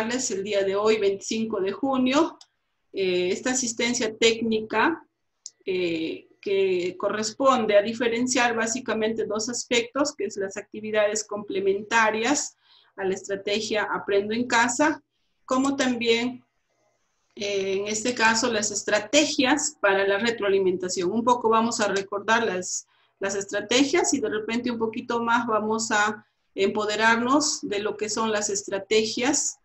entregarles el día de hoy, 25 de junio, esta asistencia técnica que corresponde a diferenciar básicamente dos aspectos, que es las actividades complementarias a la estrategia Aprendo en Casa, como también, en este caso, las estrategias para la retroalimentación. Un poco vamos a recordar las estrategias y de repente un poquito más vamos a empoderarnos de lo que son las estrategias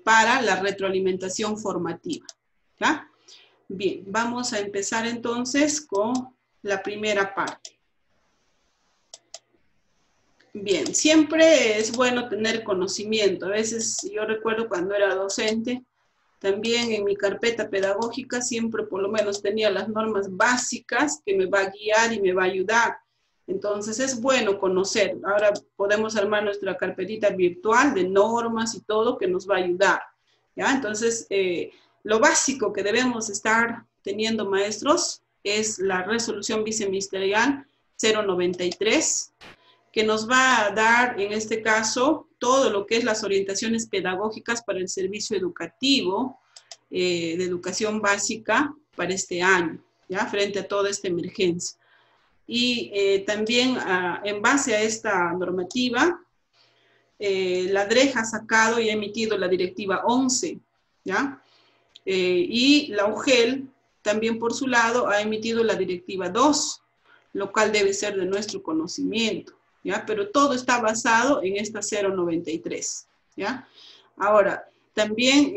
para la retroalimentación formativa. ¿Ya? Bien, vamos a empezar entonces con la primera parte. Bien, siempre es bueno tener conocimiento. A veces yo recuerdo cuando era docente, también en mi carpeta pedagógica siempre por lo menos tenía las normas básicas que me va a guiar y me va a ayudar. Entonces es bueno conocer. Ahora podemos armar nuestra carpetita virtual de normas y todo que nos va a ayudar. ¿Ya? Entonces, lo básico que debemos estar teniendo, maestros, es la resolución viceministerial 093, que nos va a dar, en este caso, todo lo que es las orientaciones pedagógicas para el servicio educativo de educación básica para este año, ¿ya? Frente a toda esta emergencia. Y también, en base a esta normativa, la DREJ ha sacado y ha emitido la directiva 11, ¿ya? Y la UGEL también por su lado ha emitido la directiva 2, lo cual debe ser de nuestro conocimiento, ¿ya? Pero todo está basado en esta 093, ¿ya? Ahora, también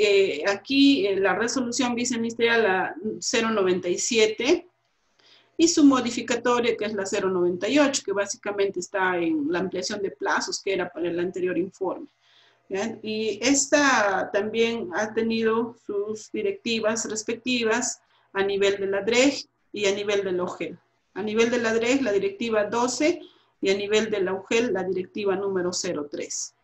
aquí la resolución viceministerial la 097 y su modificatoria que es la 098, que básicamente está en la ampliación de plazos que era para el anterior informe. ¿Ya? Y esta también ha tenido sus directivas respectivas a nivel de la DREJ y a nivel de la UGEL. A nivel de la DREJ, la directiva 12, y a nivel de la UGEL, la directiva número 03.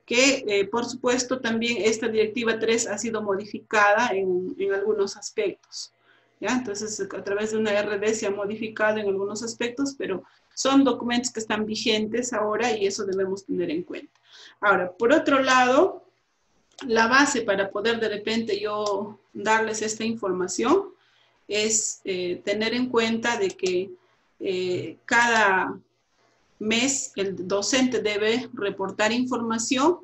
Que, por supuesto, también esta directiva 3 ha sido modificada en algunos aspectos. ¿Ya? Entonces, a través de una RD se ha modificado en algunos aspectos, pero son documentos que están vigentes ahora y eso debemos tener en cuenta. Ahora, por otro lado, la base para poder de repente yo darles esta información es tener en cuenta de que cada mes el docente debe reportar información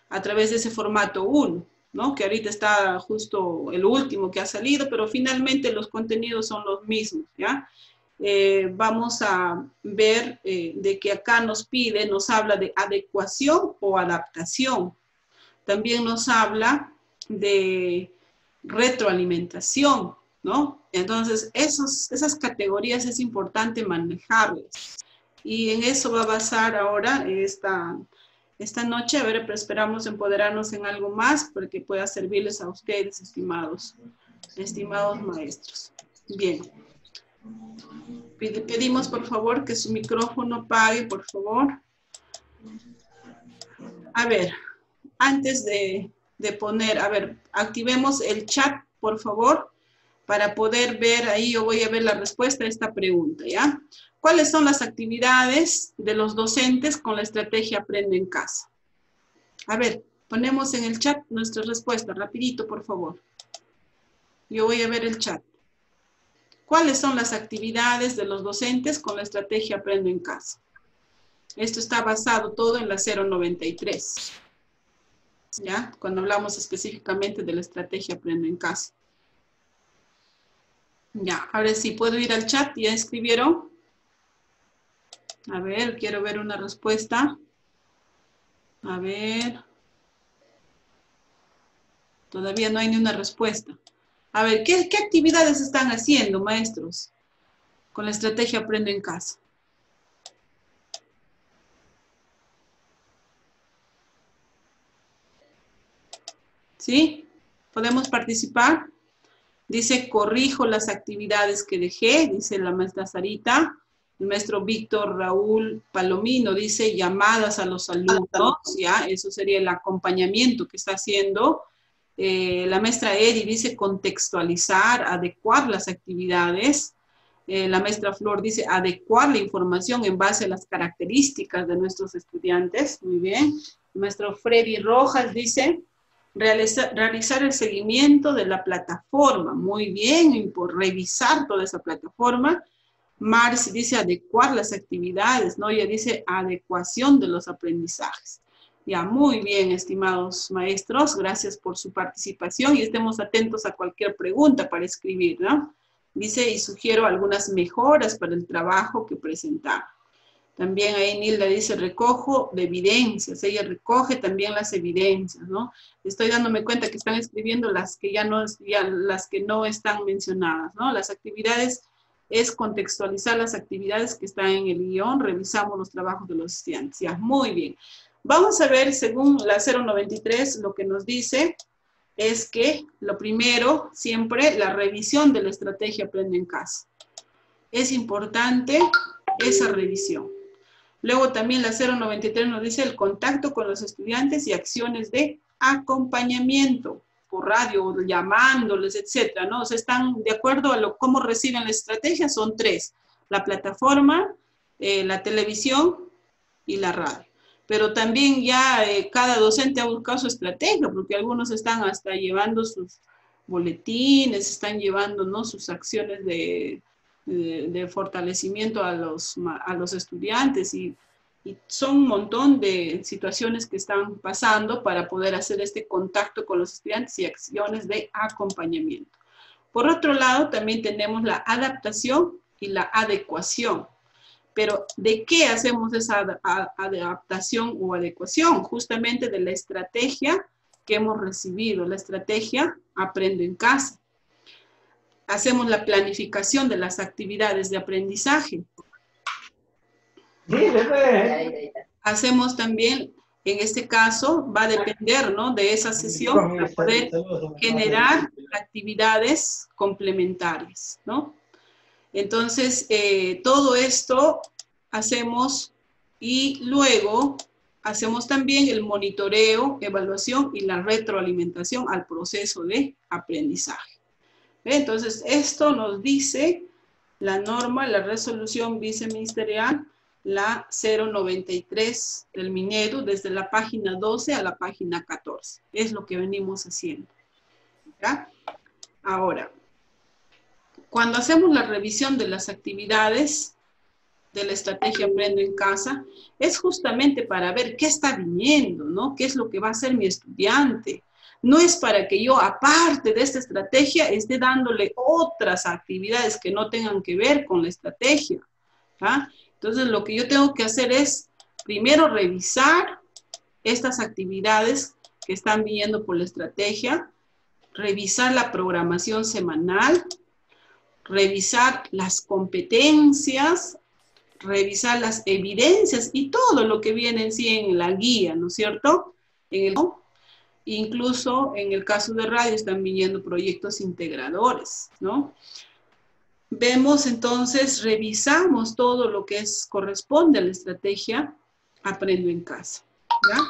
a través de ese formato 1, ¿no? Que ahorita está justo el último que ha salido, pero finalmente los contenidos son los mismos, ¿ya? Vamos a ver de que acá nos habla de adecuación o adaptación. También nos habla de retroalimentación, ¿no? Entonces, esas categorías es importante manejarlas. Y en eso va a basar ahora esta noche. A ver, pero esperamos empoderarnos en algo más para que pueda servirles a ustedes, estimados maestros. Bien. Pedimos, por favor, que su micrófono apague, por favor. A ver, antes de poner, a ver, activemos el chat, por favor, para poder ver ahí, yo voy a ver la respuesta a esta pregunta, ¿ya? ¿Cuáles son las actividades de los docentes con la estrategia Aprende en Casa? A ver, ponemos en el chat nuestra respuesta, rapidito, por favor. Yo voy a ver el chat. ¿Cuáles son las actividades de los docentes con la estrategia Aprendo en Casa? Esto está basado todo en la 093. ¿Ya? Cuando hablamos específicamente de la estrategia Aprendo en Casa. Ya, ahora sí, ¿puedo ir al chat? ¿Ya escribieron? A ver, quiero ver una respuesta. A ver. Todavía no hay ni una respuesta. A ver, ¿qué actividades están haciendo, maestros, con la estrategia Aprendo en Casa? ¿Sí? ¿Podemos participar? Dice, corrijo las actividades que dejé, dice la maestra Sarita. El maestro Víctor Raúl Palomino dice, llamadas a los alumnos, ¿ya? Eso sería el acompañamiento que está haciendo. La maestra Eri dice, contextualizar, adecuar las actividades. La maestra Flor dice, adecuar la información en base a las características de nuestros estudiantes. Muy bien. El maestro Freddy Rojas dice, Realizar el seguimiento de la plataforma. Muy bien, y por revisar toda esa plataforma. Marci dice adecuar las actividades, ¿no? Ella dice adecuación de los aprendizajes. Ya, muy bien, estimados maestros, gracias por su participación y estemos atentos a cualquier pregunta para escribir, ¿no? Dice, y sugiero algunas mejoras para el trabajo que presentaron. También ahí Nilda dice, recojo de evidencias, ella recoge también las evidencias, ¿no? Estoy dándome cuenta que están escribiendo las que las que no están mencionadas, ¿no? Las actividades es contextualizar las actividades que están en el guión, revisamos los trabajos de los estudiantes. Ya, muy bien. Vamos a ver, según la 093, lo que nos dice es que, lo primero, siempre, la revisión de la estrategia Aprende en Casa. Es importante esa revisión. Luego también la 093 nos dice el contacto con los estudiantes y acciones de acompañamiento, por radio, llamándoles, etcétera, ¿no? O sea, están de acuerdo a cómo reciben la estrategia, son 3. La plataforma, la televisión y la radio. Pero también ya cada docente ha buscado su estrategia, porque algunos están hasta llevando sus boletines, están llevando, ¿no?, sus acciones de fortalecimiento a los estudiantes y son un montón de situaciones que están pasando para poder hacer este contacto con los estudiantes y acciones de acompañamiento. Por otro lado, también tenemos la adaptación y la adecuación. Pero, ¿de qué hacemos esa adaptación o adecuación? Justamente de la estrategia que hemos recibido, la estrategia Aprendo en Casa. Hacemos la planificación de las actividades de aprendizaje. Hacemos también, en este caso, va a depender, ¿no?, de esa sesión para poder generar actividades complementarias, ¿no? Entonces, todo esto hacemos y luego hacemos también el monitoreo, evaluación y la retroalimentación al proceso de aprendizaje. Entonces, esto nos dice la norma, la resolución viceministerial, la 093 del Minedu, desde la página 12 a la página 14. Es lo que venimos haciendo. ¿Ya? Ahora, cuando hacemos la revisión de las actividades de la estrategia Aprendo en Casa, es justamente para ver qué está viniendo, ¿no? ¿Qué es lo que va a hacer mi estudiante? No es para que yo, aparte de esta estrategia, esté dándole otras actividades que no tengan que ver con la estrategia. ¿Ah? Entonces, lo que yo tengo que hacer es, primero, revisar estas actividades que están viniendo por la estrategia, revisar la programación semanal, revisar las competencias, revisar las evidencias y todo lo que viene en sí en la guía, ¿no es cierto? Incluso en el caso de radio están viniendo proyectos integradores, ¿no? Vemos entonces, revisamos todo lo que corresponde a la estrategia Aprendo en Casa, ¿ya?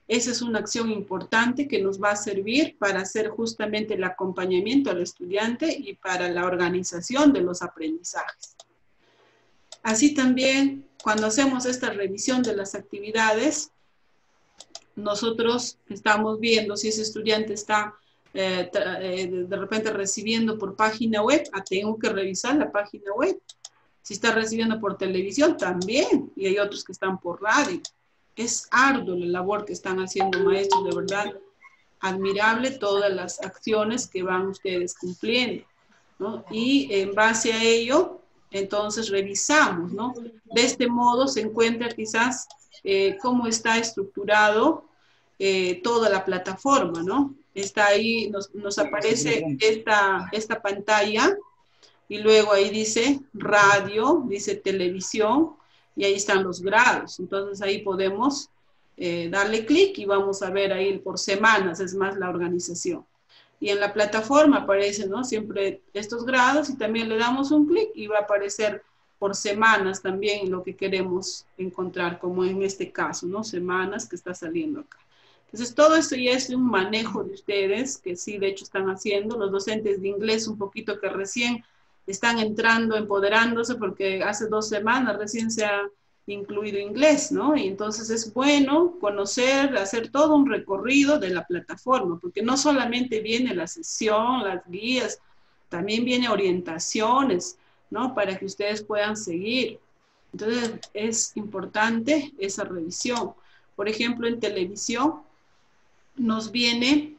Esa es una acción importante que nos va a servir para hacer justamente el acompañamiento al estudiante y para la organización de los aprendizajes. Así también, cuando hacemos esta revisión de las actividades, nosotros estamos viendo si ese estudiante está de repente recibiendo por página web, tengo que revisar la página web. Si está recibiendo por televisión, también, y hay otros que están por radio. Es ardua la labor que están haciendo maestros, de verdad, admirable todas las acciones que van ustedes cumpliendo, ¿no? Y en base a ello, entonces revisamos, ¿no? De este modo se encuentra quizás cómo está estructurado toda la plataforma, ¿no? Está ahí, nos aparece esta pantalla, y luego ahí dice radio, dice televisión, y ahí están los grados. Entonces ahí podemos darle clic y vamos a ver ahí por semanas, es más la organización. Y en la plataforma aparecen, ¿no?, siempre estos grados, y también le damos un clic y va a aparecer por semanas también lo que queremos encontrar, como en este caso, ¿no?, semanas que está saliendo acá. Entonces, todo esto ya es un manejo de ustedes, que sí, de hecho, están haciendo. Los docentes de inglés, un poquito que recién están entrando, empoderándose, porque hace 2 semanas recién se ha incluido inglés, ¿no? Y entonces es bueno conocer, hacer todo un recorrido de la plataforma, porque no solamente viene la sesión, las guías, también viene orientaciones, ¿no? Para que ustedes puedan seguir. Entonces es importante esa revisión. Por ejemplo, en televisión nos viene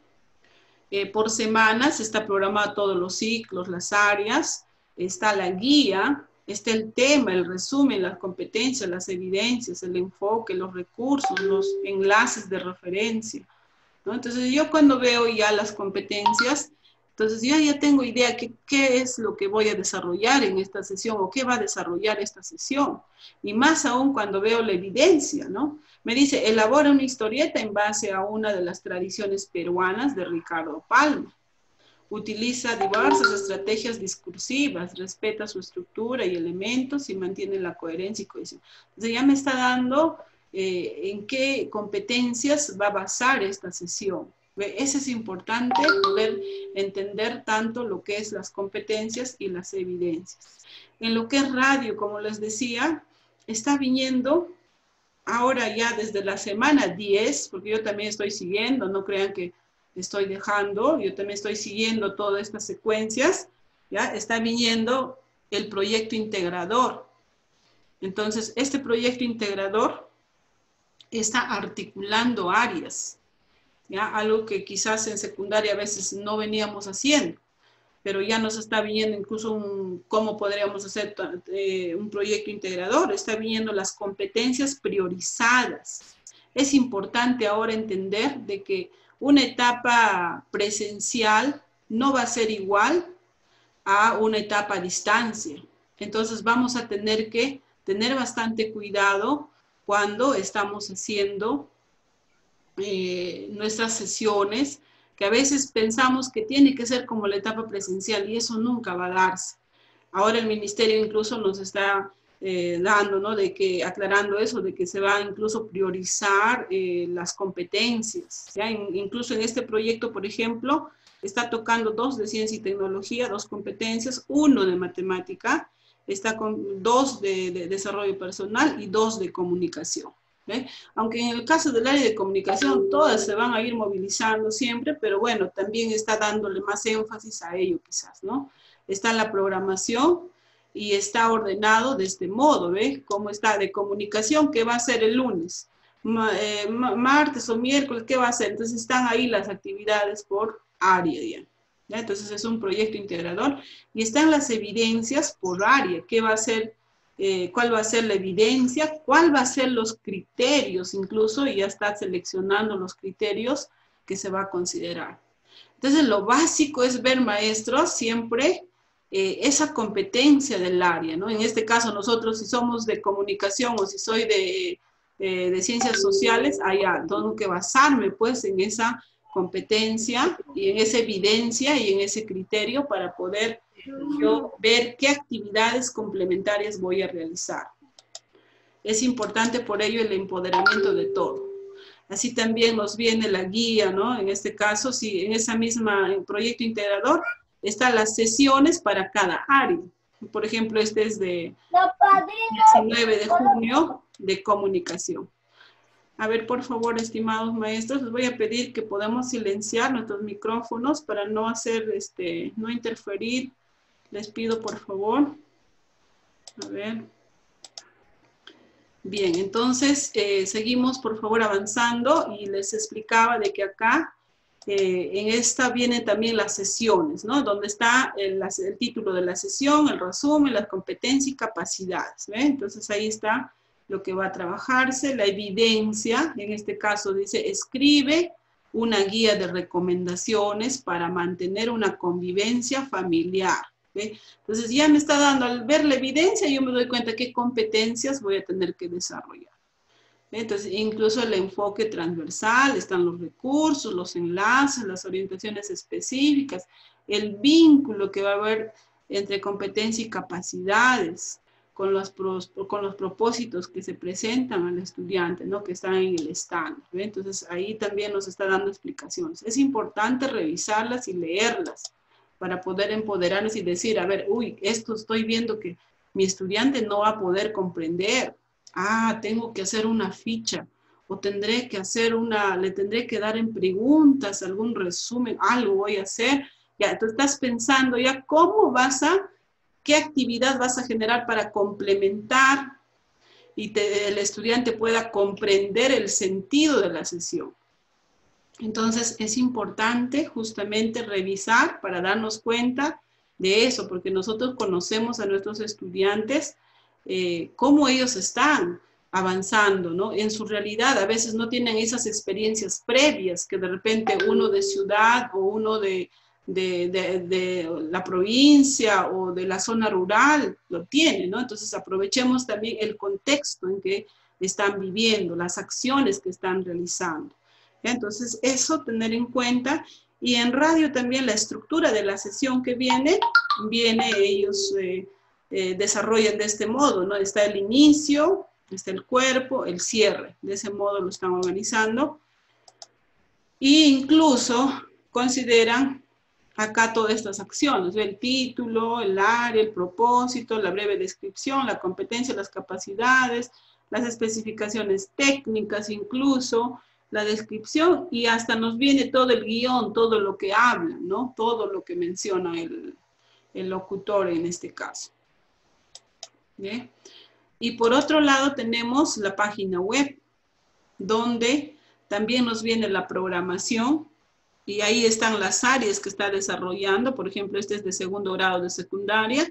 por semanas, está programado todos los ciclos, las áreas, está la guía, está el tema, el resumen, las competencias, las evidencias, el enfoque, los recursos, los enlaces de referencia, ¿no? Entonces yo cuando veo ya las competencias, entonces yo ya tengo idea qué es lo que voy a desarrollar en esta sesión o qué va a desarrollar esta sesión. Y más aún cuando veo la evidencia, ¿no? Me dice, elabora una historieta en base a una de las tradiciones peruanas de Ricardo Palma. Utiliza diversas estrategias discursivas, respeta su estructura y elementos y mantiene la coherencia y cohesión. Entonces ya me está dando en qué competencias va a basar esta sesión. Eso es importante, poder entender tanto lo que es las competencias y las evidencias. En lo que es radio, como les decía, está viniendo ahora ya desde la semana 10, porque yo también estoy siguiendo, no crean que estoy dejando, yo también estoy siguiendo todas estas secuencias, ¿ya? Está viniendo el proyecto integrador. Entonces, este proyecto integrador está articulando áreas, ¿ya? Algo que quizás en secundaria a veces no veníamos haciendo, pero ya nos está viniendo incluso cómo podríamos hacer un proyecto integrador, está viniendo las competencias priorizadas. Es importante ahora entender de que una etapa presencial no va a ser igual a una etapa a distancia. Entonces vamos a tener que tener bastante cuidado cuando estamos haciendo nuestras sesiones, que a veces pensamos que tiene que ser como la etapa presencial y eso nunca va a darse. Ahora el ministerio incluso nos está dando, ¿no? Aclarando eso, de que se va a incluso priorizar las competencias, ¿ya? Incluso en este proyecto, por ejemplo, está tocando 2 de ciencia y tecnología, 2 competencias, 1 de matemática, está con 2 de desarrollo personal y 2 de comunicación. ¿Eh? Aunque en el caso del área de comunicación todas se van a ir movilizando siempre, pero bueno, también está dándole más énfasis a ello quizás, ¿no? Está la programación y está ordenado de este modo, ¿ves? Como está de comunicación, ¿qué va a ser el lunes? Martes o miércoles, ¿qué va a ser? Entonces están ahí las actividades por área, ¿ya? Entonces es un proyecto integrador y están las evidencias por área, ¿qué va a ser? Cuál va a ser la evidencia, cuál va a ser los criterios, incluso ya está seleccionando los criterios que se va a considerar. Entonces lo básico es ver, maestros, siempre esa competencia del área, ¿no? En este caso nosotros si somos de comunicación o si soy de ciencias sociales, allá tengo que basarme pues en esa competencia y en esa evidencia y en ese criterio para poder yo ver qué actividades complementarias voy a realizar. Es importante por ello el empoderamiento de todo. Así también nos viene la guía, ¿no? En este caso, si en esa misma proyecto integrador están las sesiones para cada área. Por ejemplo, este es de 19 de junio de comunicación. A ver, por favor, estimados maestros, les voy a pedir que podamos silenciar nuestros micrófonos para no hacer, no interferir. Les pido, por favor. A ver. Bien, entonces, seguimos, por favor, avanzando y les explicaba de que acá, en esta vienen también las sesiones, ¿no? Donde está el título de la sesión, el resumen, las competencias y capacidades, ¿ve? Entonces, ahí está lo que va a trabajarse, la evidencia, en este caso dice, escribe una guía de recomendaciones para mantener una convivencia familiar. ¿Ve? Entonces ya me está dando, al ver la evidencia, yo me doy cuenta qué competencias voy a tener que desarrollar. ¿Ve? Entonces, incluso el enfoque transversal, están los recursos, los enlaces, las orientaciones específicas, el vínculo que va a haber entre competencia y capacidades, con los propósitos que se presentan al estudiante, ¿no? Que están en el estándar. ¿Ve? Entonces, ahí también nos está dando explicaciones. Es importante revisarlas y leerlas para poder empoderarnos y decir, a ver, uy, esto estoy viendo que mi estudiante no va a poder comprender. Ah, tengo que hacer una ficha, o tendré que hacer le tendré que dar en preguntas, algún resumen, algo voy a hacer. Ya, tú estás pensando ya qué actividad vas a generar para complementar y el estudiante pueda comprender el sentido de la sesión. Entonces, es importante justamente revisar para darnos cuenta de eso, porque nosotros conocemos a nuestros estudiantes, cómo ellos están avanzando, ¿no? En su realidad, a veces no tienen esas experiencias previas que de repente uno de ciudad o uno de la provincia o de la zona rural lo tiene, ¿no? Entonces, aprovechemos también el contexto en que están viviendo, las acciones que están realizando. Entonces, eso tener en cuenta. Y en radio también la estructura de la sesión que viene ellos desarrollan de este modo, ¿no? Está el inicio, está el cuerpo, el cierre. De ese modo lo están organizando. E incluso consideran acá todas estas acciones, el título, el área, el propósito, la breve descripción, la competencia, las capacidades, las especificaciones técnicas incluso, la descripción y hasta nos viene todo el guión, todo lo que habla, ¿no? Todo lo que menciona el locutor en este caso. ¿Bien? Y por otro lado tenemos la página web, donde también nos viene la programación y ahí están las áreas que está desarrollando. Por ejemplo, este es de segundo grado de secundaria.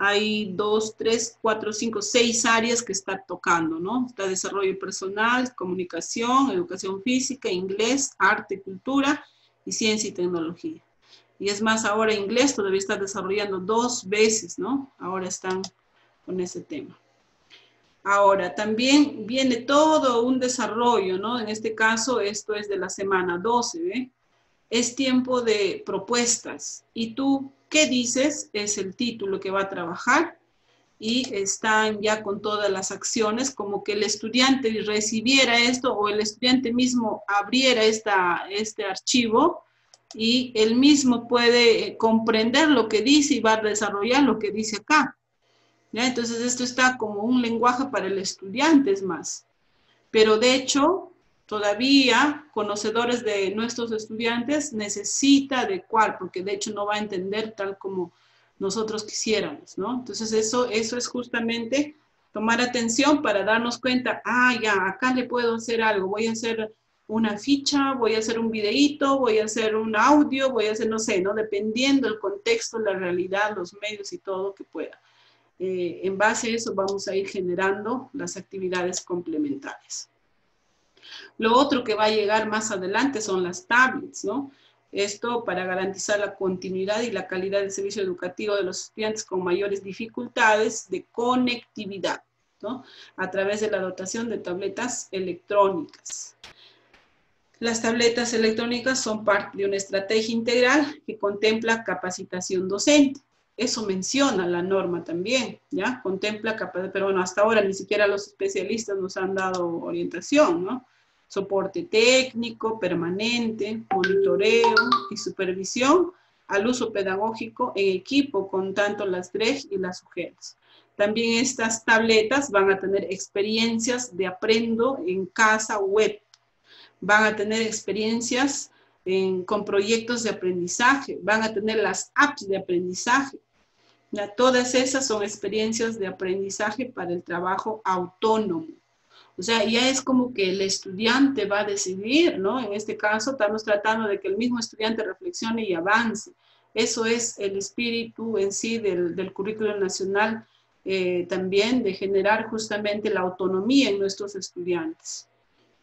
Hay 2, 3, 4, 5, 6 áreas que está tocando, ¿no? Está desarrollo personal, comunicación, educación física, inglés, arte, cultura y ciencia y tecnología. Y es más, ahora inglés todavía está desarrollando 2 veces, ¿no? Ahora están con ese tema. Ahora, también viene todo un desarrollo, ¿no? En este caso, esto es de la semana 12, ¿ve? Es tiempo de propuestas. ¿Y tú qué dices? Es el título que va a trabajar y están ya con todas las acciones, como que el estudiante recibiera esto o el estudiante mismo abriera este archivo y él mismo puede comprender lo que dice y va a desarrollar lo que dice acá. ¿Ya? Entonces esto está como un lenguaje para el estudiante, es más. Pero de hecho, todavía conocedores de nuestros estudiantes necesita adecuar, porque de hecho no va a entender tal como nosotros quisiéramos, ¿no? Entonces eso es justamente tomar atención para darnos cuenta, ya, acá le puedo hacer algo, voy a hacer una ficha, voy a hacer un videíto, voy a hacer un audio, voy a hacer, no sé, ¿no? Dependiendo del contexto, la realidad, los medios y todo que pueda. En base a eso vamos a ir generando las actividades complementarias. Lo otro que va a llegar más adelante son las tablets, ¿no? Esto para garantizar la continuidad y la calidad del servicio educativo de los estudiantes con mayores dificultades de conectividad, ¿no? A través de la dotación de tabletas electrónicas. Las tabletas electrónicas son parte de una estrategia integral que contempla capacitación docente. Eso menciona la norma también, ¿ya? Contempla capacidad, pero bueno, hasta ahora ni siquiera los especialistas nos han dado orientación, ¿no? Soporte técnico, permanente, monitoreo y supervisión al uso pedagógico en equipo con tanto las DREG y las UGELS. También estas tabletas van a tener experiencias de aprendo en casa web. Van a tener experiencias con proyectos de aprendizaje, van a tener las apps de aprendizaje. Ya, todas esas son experiencias de aprendizaje para el trabajo autónomo. O sea, ya es como que el estudiante va a decidir, ¿no? En este caso estamos tratando de que el mismo estudiante reflexione y avance. Eso es el espíritu en sí del currículo nacional también, de generar justamente la autonomía en nuestros estudiantes.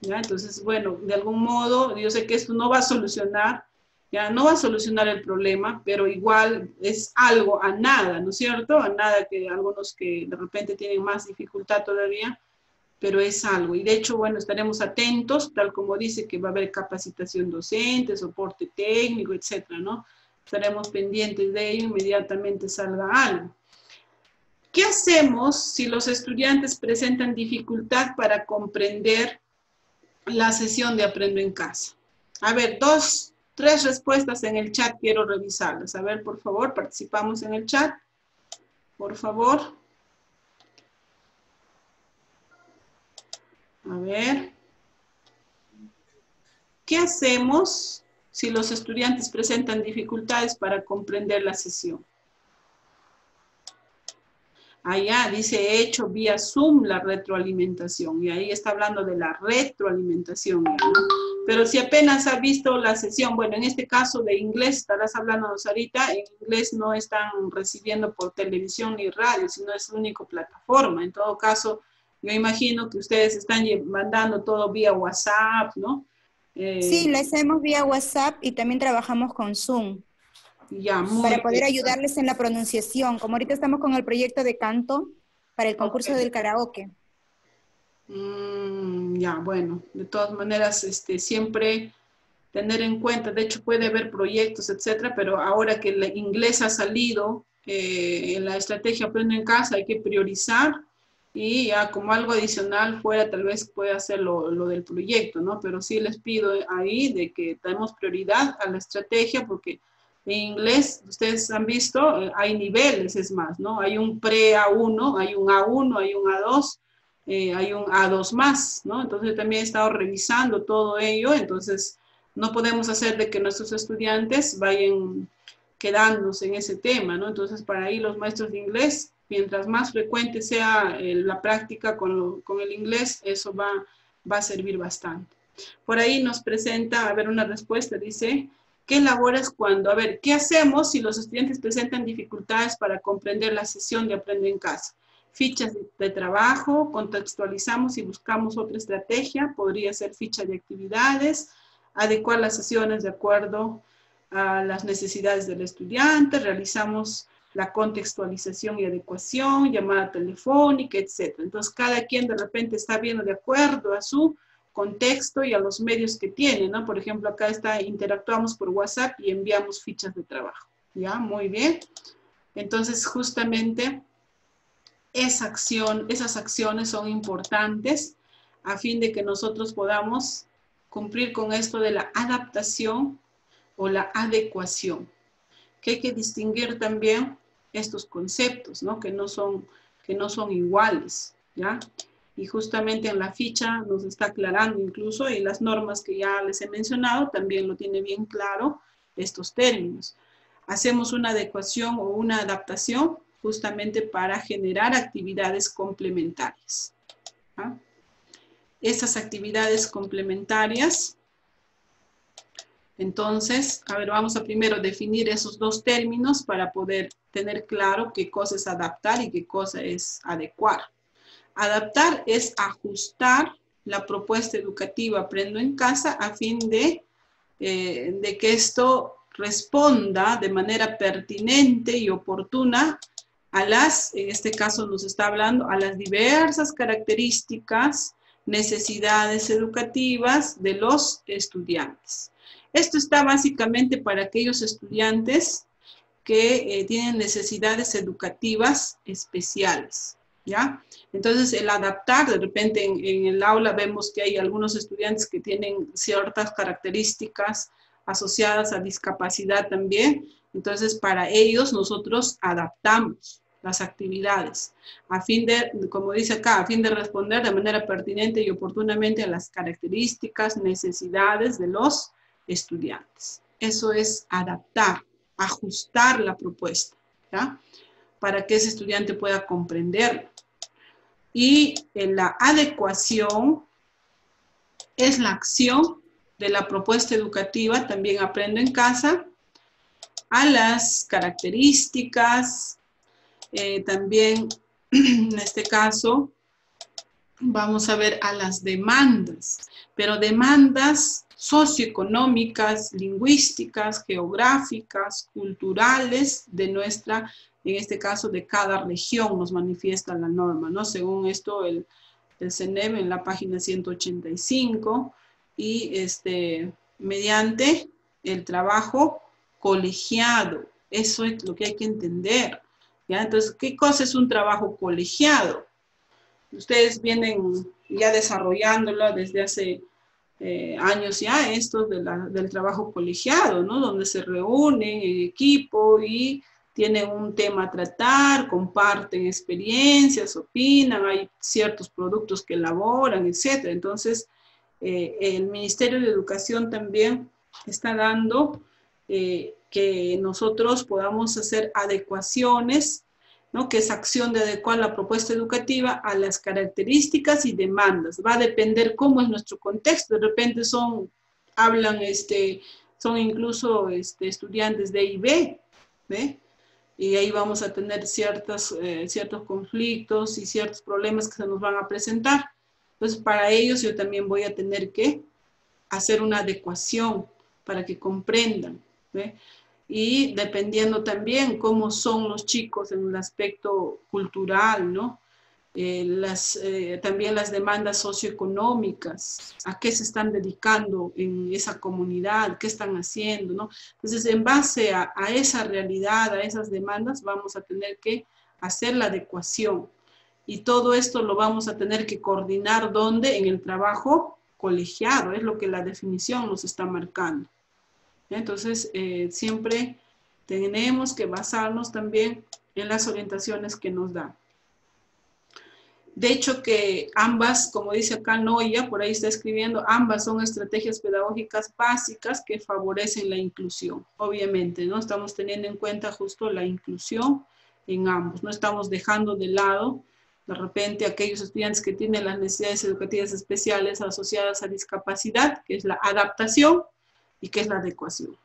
¿Ya? Entonces, bueno, de algún modo, yo sé que esto no va a solucionar, ya no va a solucionar el problema, pero igual es algo a nada, ¿no es cierto? A nada que algunos que de repente tienen más dificultad todavía, pero es algo. Y de hecho, bueno, estaremos atentos, tal como dice que va a haber capacitación docente, soporte técnico, etcétera, ¿no? Estaremos pendientes de ello, inmediatamente salga algo. ¿Qué hacemos si los estudiantes presentan dificultad para comprender la sesión de Aprendo en Casa? A ver, 2, 3 respuestas en el chat, quiero revisarlas. A ver, por favor, participamos en el chat. Por favor. A ver. ¿Qué hacemos si los estudiantes presentan dificultades para comprender la sesión? Allá dice, he hecho vía Zoom la retroalimentación, y ahí está hablando de la retroalimentación, ¿no? Pero si apenas ha visto la sesión, bueno, en este caso de inglés, estarás hablándonos ahorita, en inglés no están recibiendo por televisión ni radio, sino es la única plataforma. En todo caso, yo imagino que ustedes están mandando todo vía WhatsApp, ¿no? Sí, lo hacemos vía WhatsApp y también trabajamos con Zoom. Ya, muy para poder bien. ayudarles en la pronunciación, como ahorita estamos con el proyecto de canto para el concurso del karaoke. Ya, bueno, de todas maneras, siempre tener en cuenta, de hecho puede haber proyectos, etcétera, pero ahora que el inglés ha salido en la estrategia Aprende en Casa, hay que priorizar y ya como algo adicional fuera, tal vez pueda hacer lo del proyecto, ¿no? Pero sí les pido ahí de que demos prioridad a la estrategia porque en inglés, ustedes han visto, hay niveles, es más, ¿no? Hay un pre-A1, hay un A1, hay un A2, hay un A2 más, ¿no? Entonces también he estado revisando todo ello, entonces no podemos hacer de que nuestros estudiantes vayan quedándose en ese tema, ¿no? Entonces para ahí los maestros de inglés, mientras más frecuente sea la práctica con el inglés, eso va a servir bastante. Por ahí nos presenta, a ver, una respuesta, dice, ¿qué elaboras cuando? A ver, ¿qué hacemos si los estudiantes presentan dificultades para comprender la sesión de Aprende en Casa? Fichas de trabajo, contextualizamos y buscamos otra estrategia, podría ser ficha de actividades, adecuar las sesiones de acuerdo a las necesidades del estudiante, realizamos la contextualización y adecuación, llamada telefónica, etc. Entonces, cada quien de repente está viendo de acuerdo a su contexto y a los medios que tiene, ¿no? Por ejemplo, acá está, interactuamos por WhatsApp y enviamos fichas de trabajo, ¿ya? Muy bien. Entonces, justamente, esas acciones son importantes a fin de que nosotros podamos cumplir con esto de la adaptación o la adecuación. Que hay que distinguir también estos conceptos, ¿no? Que no son iguales, ¿ya? Y justamente en la ficha nos está aclarando incluso, y las normas que ya les he mencionado también lo tiene bien claro estos términos. Hacemos una adecuación o una adaptación justamente para generar actividades complementarias, ¿ya? Esas actividades complementarias, entonces, a ver, vamos a primero definir esos dos términos para poder tener claro qué cosa es adaptar y qué cosa es adecuar. Adaptar es ajustar la propuesta educativa Aprendo en Casa a fin de que esto responda de manera pertinente y oportuna a las, en este caso nos está hablando, a las diversas características, necesidades educativas de los estudiantes. Esto está básicamente para aquellos estudiantes que tienen necesidades educativas especiales, ¿ya? Entonces, el adaptar, de repente en el aula vemos que hay algunos estudiantes que tienen ciertas características asociadas a discapacidad también. Entonces, para ellos nosotros adaptamos las actividades, a fin de, como dice acá, a fin de responder de manera pertinente y oportunamente a las características, necesidades de los estudiantes. Eso es adaptar, ajustar la propuesta, ¿ya? Para que ese estudiante pueda comprenderlo. Y la adecuación es la acción de la propuesta educativa, también Aprendo en Casa, a las características, también en este caso vamos a ver a las demandas, pero demandas socioeconómicas, lingüísticas, geográficas, culturales de nuestra, en este caso de cada región nos manifiesta la norma, ¿no? Según esto el CENEM en la página 185 y mediante el trabajo colegiado, eso es lo que hay que entender, ¿ya? Entonces, ¿qué cosa es un trabajo colegiado? Ustedes vienen ya desarrollándolo desde hace años ya, esto del trabajo colegiado, ¿no? Donde se reúnen en equipo y tienen un tema a tratar, comparten experiencias, opinan, hay ciertos productos que elaboran, etc. Entonces, el Ministerio de Educación también está dando que nosotros podamos hacer adecuaciones, ¿no? Que es acción de adecuar la propuesta educativa a las características y demandas. Va a depender cómo es nuestro contexto. De repente son incluso estudiantes de I B, ¿ve? Y ahí vamos a tener ciertos conflictos y ciertos problemas que se nos van a presentar. Entonces, para ellos yo también voy a tener que hacer una adecuación para que comprendan, ¿ve? Y dependiendo también cómo son los chicos en el aspecto cultural, ¿no? También las demandas socioeconómicas, a qué se están dedicando en esa comunidad, qué están haciendo, ¿no? Entonces, en base a esa realidad, a esas demandas, vamos a tener que hacer la adecuación. Y todo esto lo vamos a tener que coordinar, ¿dónde? En el trabajo colegiado, es lo que la definición nos está marcando. Entonces, siempre tenemos que basarnos también en las orientaciones que nos dan. De hecho que ambas, como dice acá Noya, por ahí está escribiendo, ambas son estrategias pedagógicas básicas que favorecen la inclusión. Obviamente, ¿no? Estamos teniendo en cuenta justo la inclusión en ambos. No estamos dejando de lado, de repente, aquellos estudiantes que tienen las necesidades educativas especiales asociadas a discapacidad, que es la adaptación y que es la adecuación.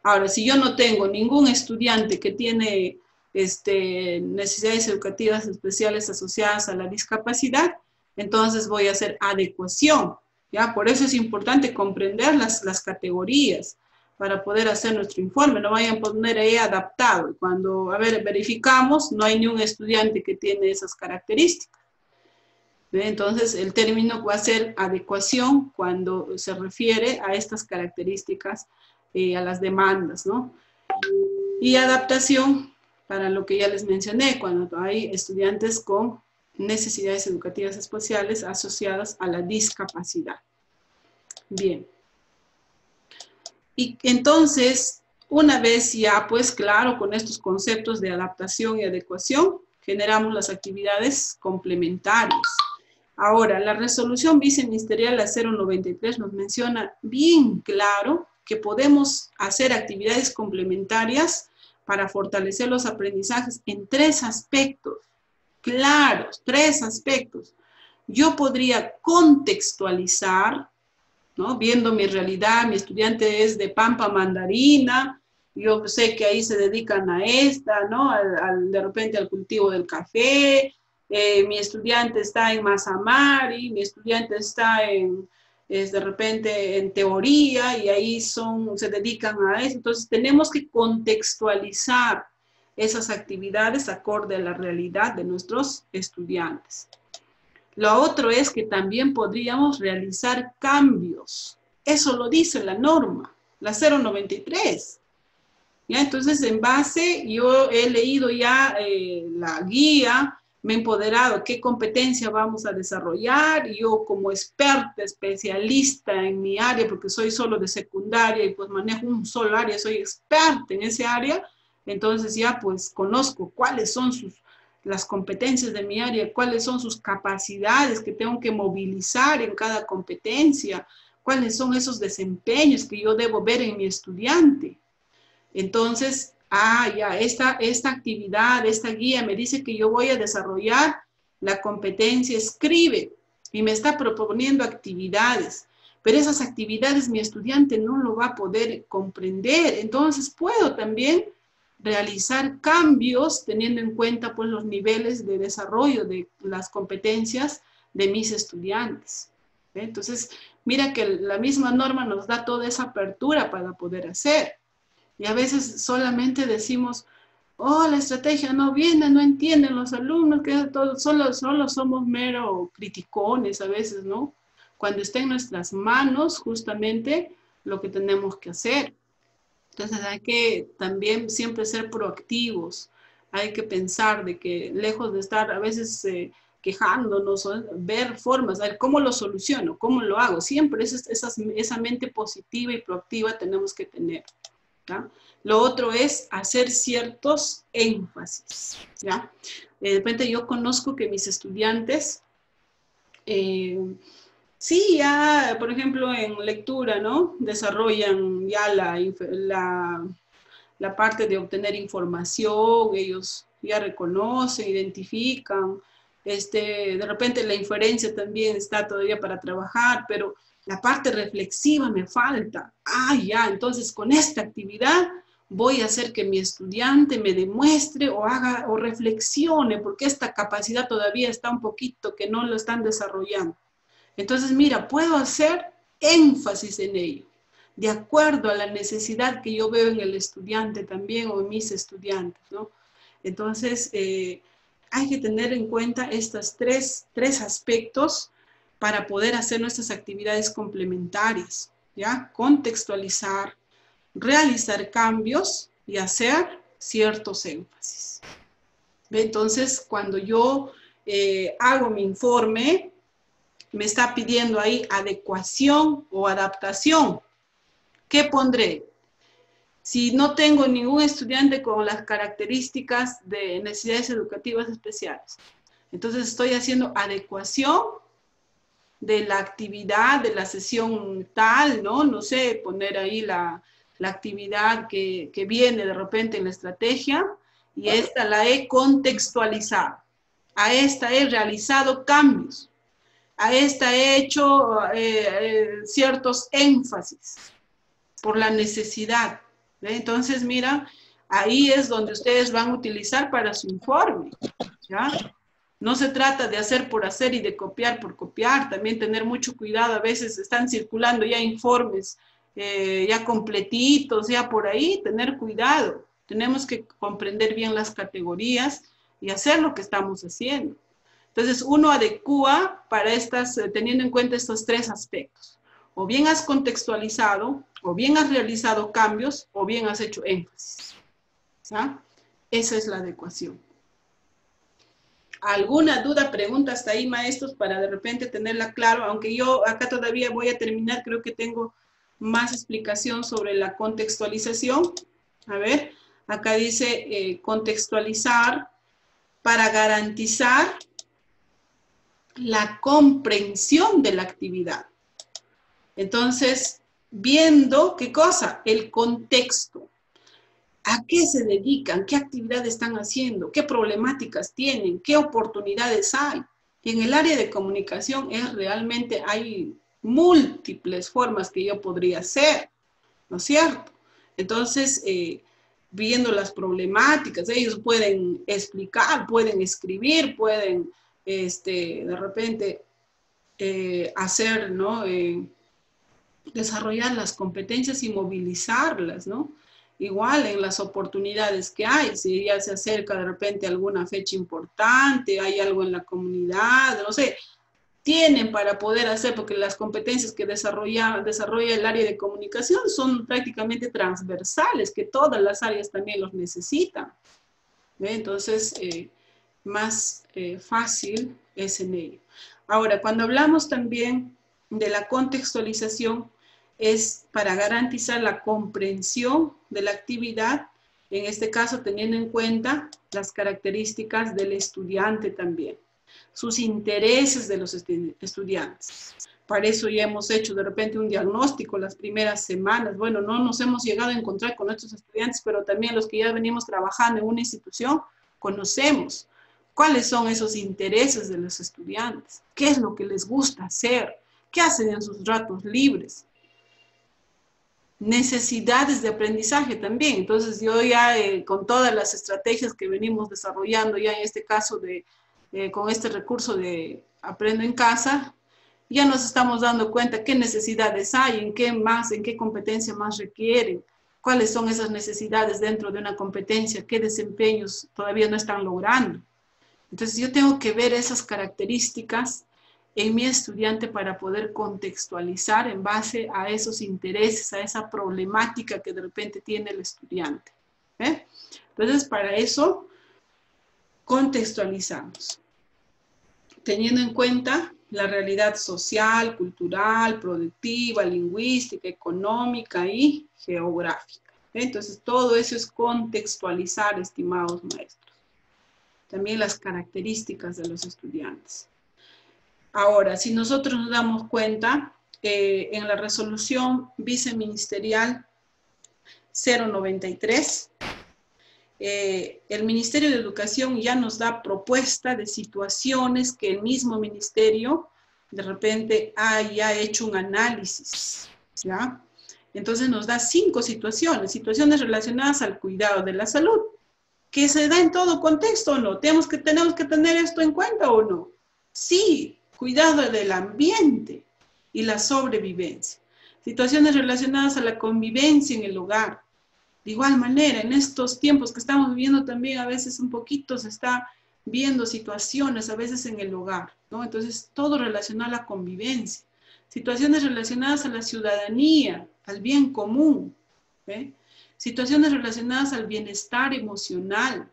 Ahora, si yo no tengo ningún estudiante que tiene necesidades educativas especiales asociadas a la discapacidad, entonces voy a hacer adecuación, ¿ya? Por eso es importante comprender las categorías para poder hacer nuestro informe. No vayan a poner ahí adaptado. Cuando, verificamos, no hay ni un estudiante que tiene esas características. ¿Ve? Entonces, el término va a ser adecuación cuando se refiere a estas características, a las demandas, ¿no? Y adaptación para lo que ya les mencioné, cuando hay estudiantes con necesidades educativas especiales asociadas a la discapacidad. Bien. Y entonces, una vez ya, pues claro, con estos conceptos de adaptación y adecuación, generamos las actividades complementarias. Ahora, la resolución viceministerial a 093 nos menciona bien claro que podemos hacer actividades complementarias para fortalecer los aprendizajes en 3 aspectos, claros, 3 aspectos. Yo podría contextualizar, ¿no? Viendo mi realidad, mi estudiante es de Pampa Mandarina, yo sé que ahí se dedican a esta, ¿no? De repente al cultivo del café, mi estudiante está en Mazamari, mi estudiante está de repente en teoría y ahí se dedican a eso. Entonces tenemos que contextualizar esas actividades acorde a la realidad de nuestros estudiantes. Lo otro es que también podríamos realizar cambios. Eso lo dice la norma, la 093. ¿Ya? Entonces, en base, yo he leído ya la guía, me he empoderado qué competencia vamos a desarrollar, y yo como experta, especialista en mi área, porque soy solo de secundaria y pues manejo un solo área, soy experta en ese área, entonces ya pues conozco cuáles son las competencias de mi área, cuáles son sus capacidades que tengo que movilizar en cada competencia, cuáles son esos desempeños que yo debo ver en mi estudiante. Entonces, ya, esta actividad, esta guía me dice que yo voy a desarrollar la competencia escribe y me está proponiendo actividades, pero esas actividades mi estudiante no lo va a poder comprender, entonces puedo también realizar cambios teniendo en cuenta pues los niveles de desarrollo de las competencias de mis estudiantes. ¿Ve? Entonces, mira que la misma norma nos da toda esa apertura para poder hacer. Y a veces solamente decimos, oh, la estrategia no viene, no entienden los alumnos, que solo somos mero criticones a veces, ¿no? Cuando está en nuestras manos justamente lo que tenemos que hacer. Entonces hay que también siempre ser proactivos, hay que pensar de que lejos de estar a veces quejándonos, ver formas, a ver cómo lo soluciono, cómo lo hago. Siempre esa mente positiva y proactiva tenemos que tener. ¿ya? Lo otro es hacer ciertos énfasis, ¿ya? De repente yo conozco que mis estudiantes, sí, ya, por ejemplo, en lectura, ¿no? Desarrollan ya la parte de obtener información, ellos ya reconocen, identifican, de repente la inferencia también está todavía para trabajar, pero la parte reflexiva me falta. Ah, ya, entonces con esta actividad voy a hacer que mi estudiante me demuestre o haga o reflexione, porque esta capacidad todavía está un poquito que no lo están desarrollando. Entonces, mira, puedo hacer énfasis en ello, de acuerdo a la necesidad que yo veo en el estudiante también o en mis estudiantes, ¿no? Entonces, hay que tener en cuenta estos tres aspectos para poder hacer nuestras actividades complementarias, ¿ya? Contextualizar, realizar cambios y hacer ciertos énfasis. Entonces, cuando yo hago mi informe, me está pidiendo ahí adecuación o adaptación. ¿Qué pondré? Si no tengo ningún estudiante con las características de necesidades educativas especiales, entonces estoy haciendo adecuación de la actividad de la sesión tal, ¿no? No sé, poner ahí la actividad que viene de repente en la estrategia, y esta la he contextualizado. A esta he realizado cambios. A esta he hecho ciertos énfasis por la necesidad. ¿Ve? Entonces, mira, ahí es donde ustedes van a utilizar para su informe, ¿ya? No se trata de hacer por hacer y de copiar por copiar, también tener mucho cuidado, a veces están circulando ya informes ya completitos, ya por ahí, tener cuidado. Tenemos que comprender bien las categorías y hacer lo que estamos haciendo. Entonces, uno adecua para teniendo en cuenta estos tres aspectos. O bien has contextualizado, o bien has realizado cambios, o bien has hecho énfasis. ¿Ya? Esa es la adecuación. ¿Alguna duda, pregunta hasta ahí, maestros, para de repente tenerla claro? Aunque yo acá todavía voy a terminar, creo que tengo más explicación sobre la contextualización. A ver, acá dice contextualizar para garantizar la comprensión de la actividad. Entonces, viendo, ¿qué cosa? El contexto. ¿A qué se dedican? ¿Qué actividades están haciendo? ¿Qué problemáticas tienen? ¿Qué oportunidades hay? Y en el área de comunicación hay múltiples formas que yo podría hacer, ¿no es cierto? Entonces, viendo las problemáticas, ellos pueden explicar, pueden escribir, pueden de repente hacer, ¿no? Desarrollar las competencias y movilizarlas, ¿no? Igual en las oportunidades que hay, si ya se acerca de repente alguna fecha importante, hay algo en la comunidad, no sé, tienen para poder hacer, porque las competencias que desarrolla el área de comunicación son prácticamente transversales, que todas las áreas también los necesitan. ¿Ve? Entonces, más fácil es en ello. Ahora, cuando hablamos también de la contextualización, es para garantizar la comprensión de la actividad, en este caso teniendo en cuenta las características del estudiante también, sus intereses de los estudiantes. Para eso ya hemos hecho de repente un diagnóstico las primeras semanas. Bueno, no nos hemos llegado a encontrar con nuestros estudiantes, pero también los que ya venimos trabajando en una institución, conocemos cuáles son esos intereses de los estudiantes, qué es lo que les gusta hacer, qué hacen en sus ratos libres. Necesidades de aprendizaje también. Entonces yo ya con todas las estrategias que venimos desarrollando, ya en este caso con este recurso de Aprendo en Casa, ya nos estamos dando cuenta qué necesidades hay, en qué competencia más requieren, cuáles son esas necesidades dentro de una competencia, qué desempeños todavía no están logrando. Entonces yo tengo que ver esas características en mi estudiante para poder contextualizar en base a esos intereses, a esa problemática que de repente tiene el estudiante. Entonces, para eso, contextualizamos, teniendo en cuenta la realidad social, cultural, productiva, lingüística, económica y geográfica. Entonces, todo eso es contextualizar, estimados maestros. También las características de los estudiantes. Ahora, si nosotros nos damos cuenta, en la resolución viceministerial 093, el Ministerio de Educación ya nos da propuesta de situaciones que el mismo ministerio de repente haya hecho un análisis, ¿ya? Entonces nos da 5 situaciones relacionadas al cuidado de la salud, que se da en todo contexto, ¿o no? ¿Tenemos que tener esto en cuenta o no? Sí, cuidado del ambiente y la sobrevivencia. Situaciones relacionadas a la convivencia en el hogar. De igual manera, en estos tiempos que estamos viviendo también a veces un poquito se está viendo situaciones a veces en el hogar, ¿no? Entonces, todo relacionado a la convivencia. Situaciones relacionadas a la ciudadanía, al bien común, ¿eh? Situaciones relacionadas al bienestar emocional.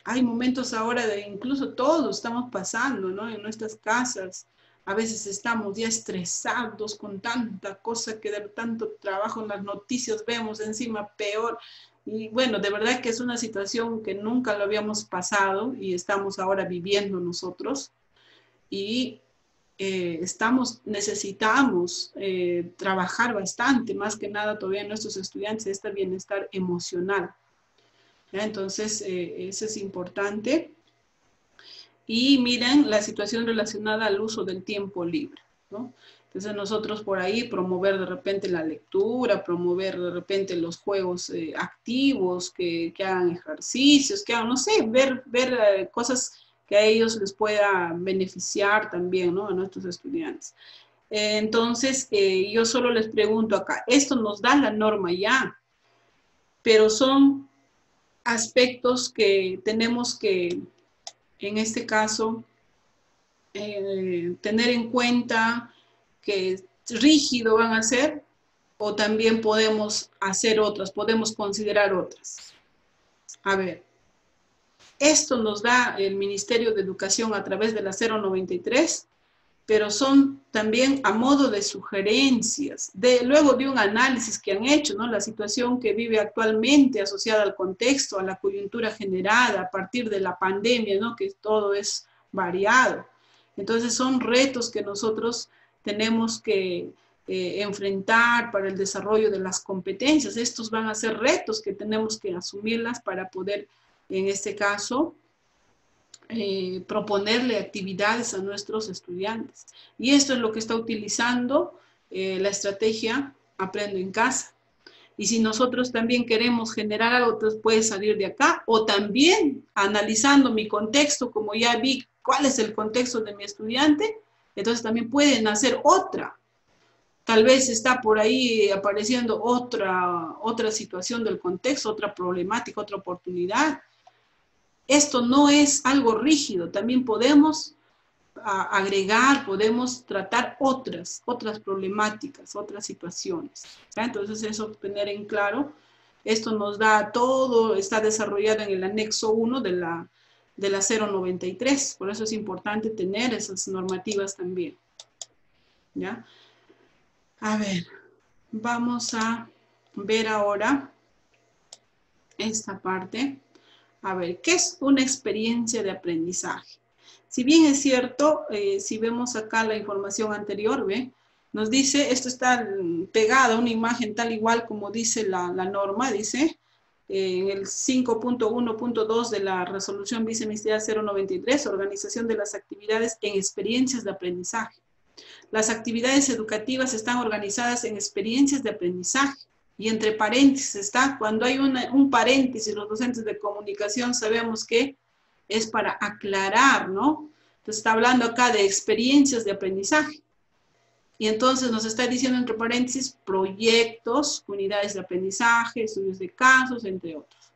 Hay momentos ahora de incluso todos estamos pasando, ¿no? En nuestras casas, a veces estamos ya estresados con tanta cosa que de tanto trabajo en las noticias vemos encima peor. Y bueno, de verdad que es una situación que nunca lo habíamos pasado y estamos ahora viviendo nosotros. Y necesitamos trabajar bastante, más que nada todavía en nuestros estudiantes, este bienestar emocional. ¿Ya? Entonces, eso es importante. Y miren la situación relacionada al uso del tiempo libre, ¿no? Entonces nosotros por ahí promover de repente la lectura, promover de repente los juegos activos, que hagan ejercicios, que hagan, no sé, ver cosas que a ellos les pueda beneficiar también, ¿no? A nuestros estudiantes. Entonces, yo solo les pregunto acá, esto nos da la norma ya, pero son aspectos que tenemos que, en este caso, tener en cuenta que rígido van a ser, o también podemos hacer otras, podemos considerar otras. A ver, esto nos da el Ministerio de Educación a través de la 093, pero son también a modo de sugerencias, luego de un análisis que han hecho, ¿no? La situación que vive actualmente asociada al contexto, a la coyuntura generada a partir de la pandemia, ¿no? Que todo es variado. Entonces son retos que nosotros tenemos que enfrentar para el desarrollo de las competencias. Estos van a ser retos que tenemos que asumirlas para poder, en este caso, proponerle actividades a nuestros estudiantes. Y esto es lo que está utilizando la estrategia Aprendo en Casa. Y si nosotros también queremos generar algo, entonces puede salir de acá, o también analizando mi contexto, como ya vi cuál es el contexto de mi estudiante, entonces también pueden hacer otra. Tal vez está por ahí apareciendo otra situación del contexto, otra problemática, otra oportunidad. Esto no es algo rígido, también podemos agregar, podemos tratar otras problemáticas, otras situaciones. ¿Ya? Entonces eso tener en claro, esto nos da todo, está desarrollado en el anexo 1 de la 093, por eso es importante tener esas normativas también. ¿Ya? A ver, vamos a ver ahora esta parte. A ver, ¿qué es una experiencia de aprendizaje? Si bien es cierto, si vemos acá la información anterior, ¿ve? Nos dice, esto está pegado a una imagen tal igual como dice la norma, dice, en el 5.1.2 de la resolución viceministerial 093, organización de las actividades en experiencias de aprendizaje. Las actividades educativas están organizadas en experiencias de aprendizaje. Y entre paréntesis está, cuando hay un paréntesis, los docentes de comunicación sabemos que es para aclarar, ¿no? Entonces está hablando acá de experiencias de aprendizaje. Y entonces nos está diciendo entre paréntesis proyectos, unidades de aprendizaje, estudios de casos, entre otros.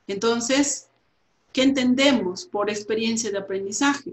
Entonces, ¿qué entendemos por experiencia de aprendizaje?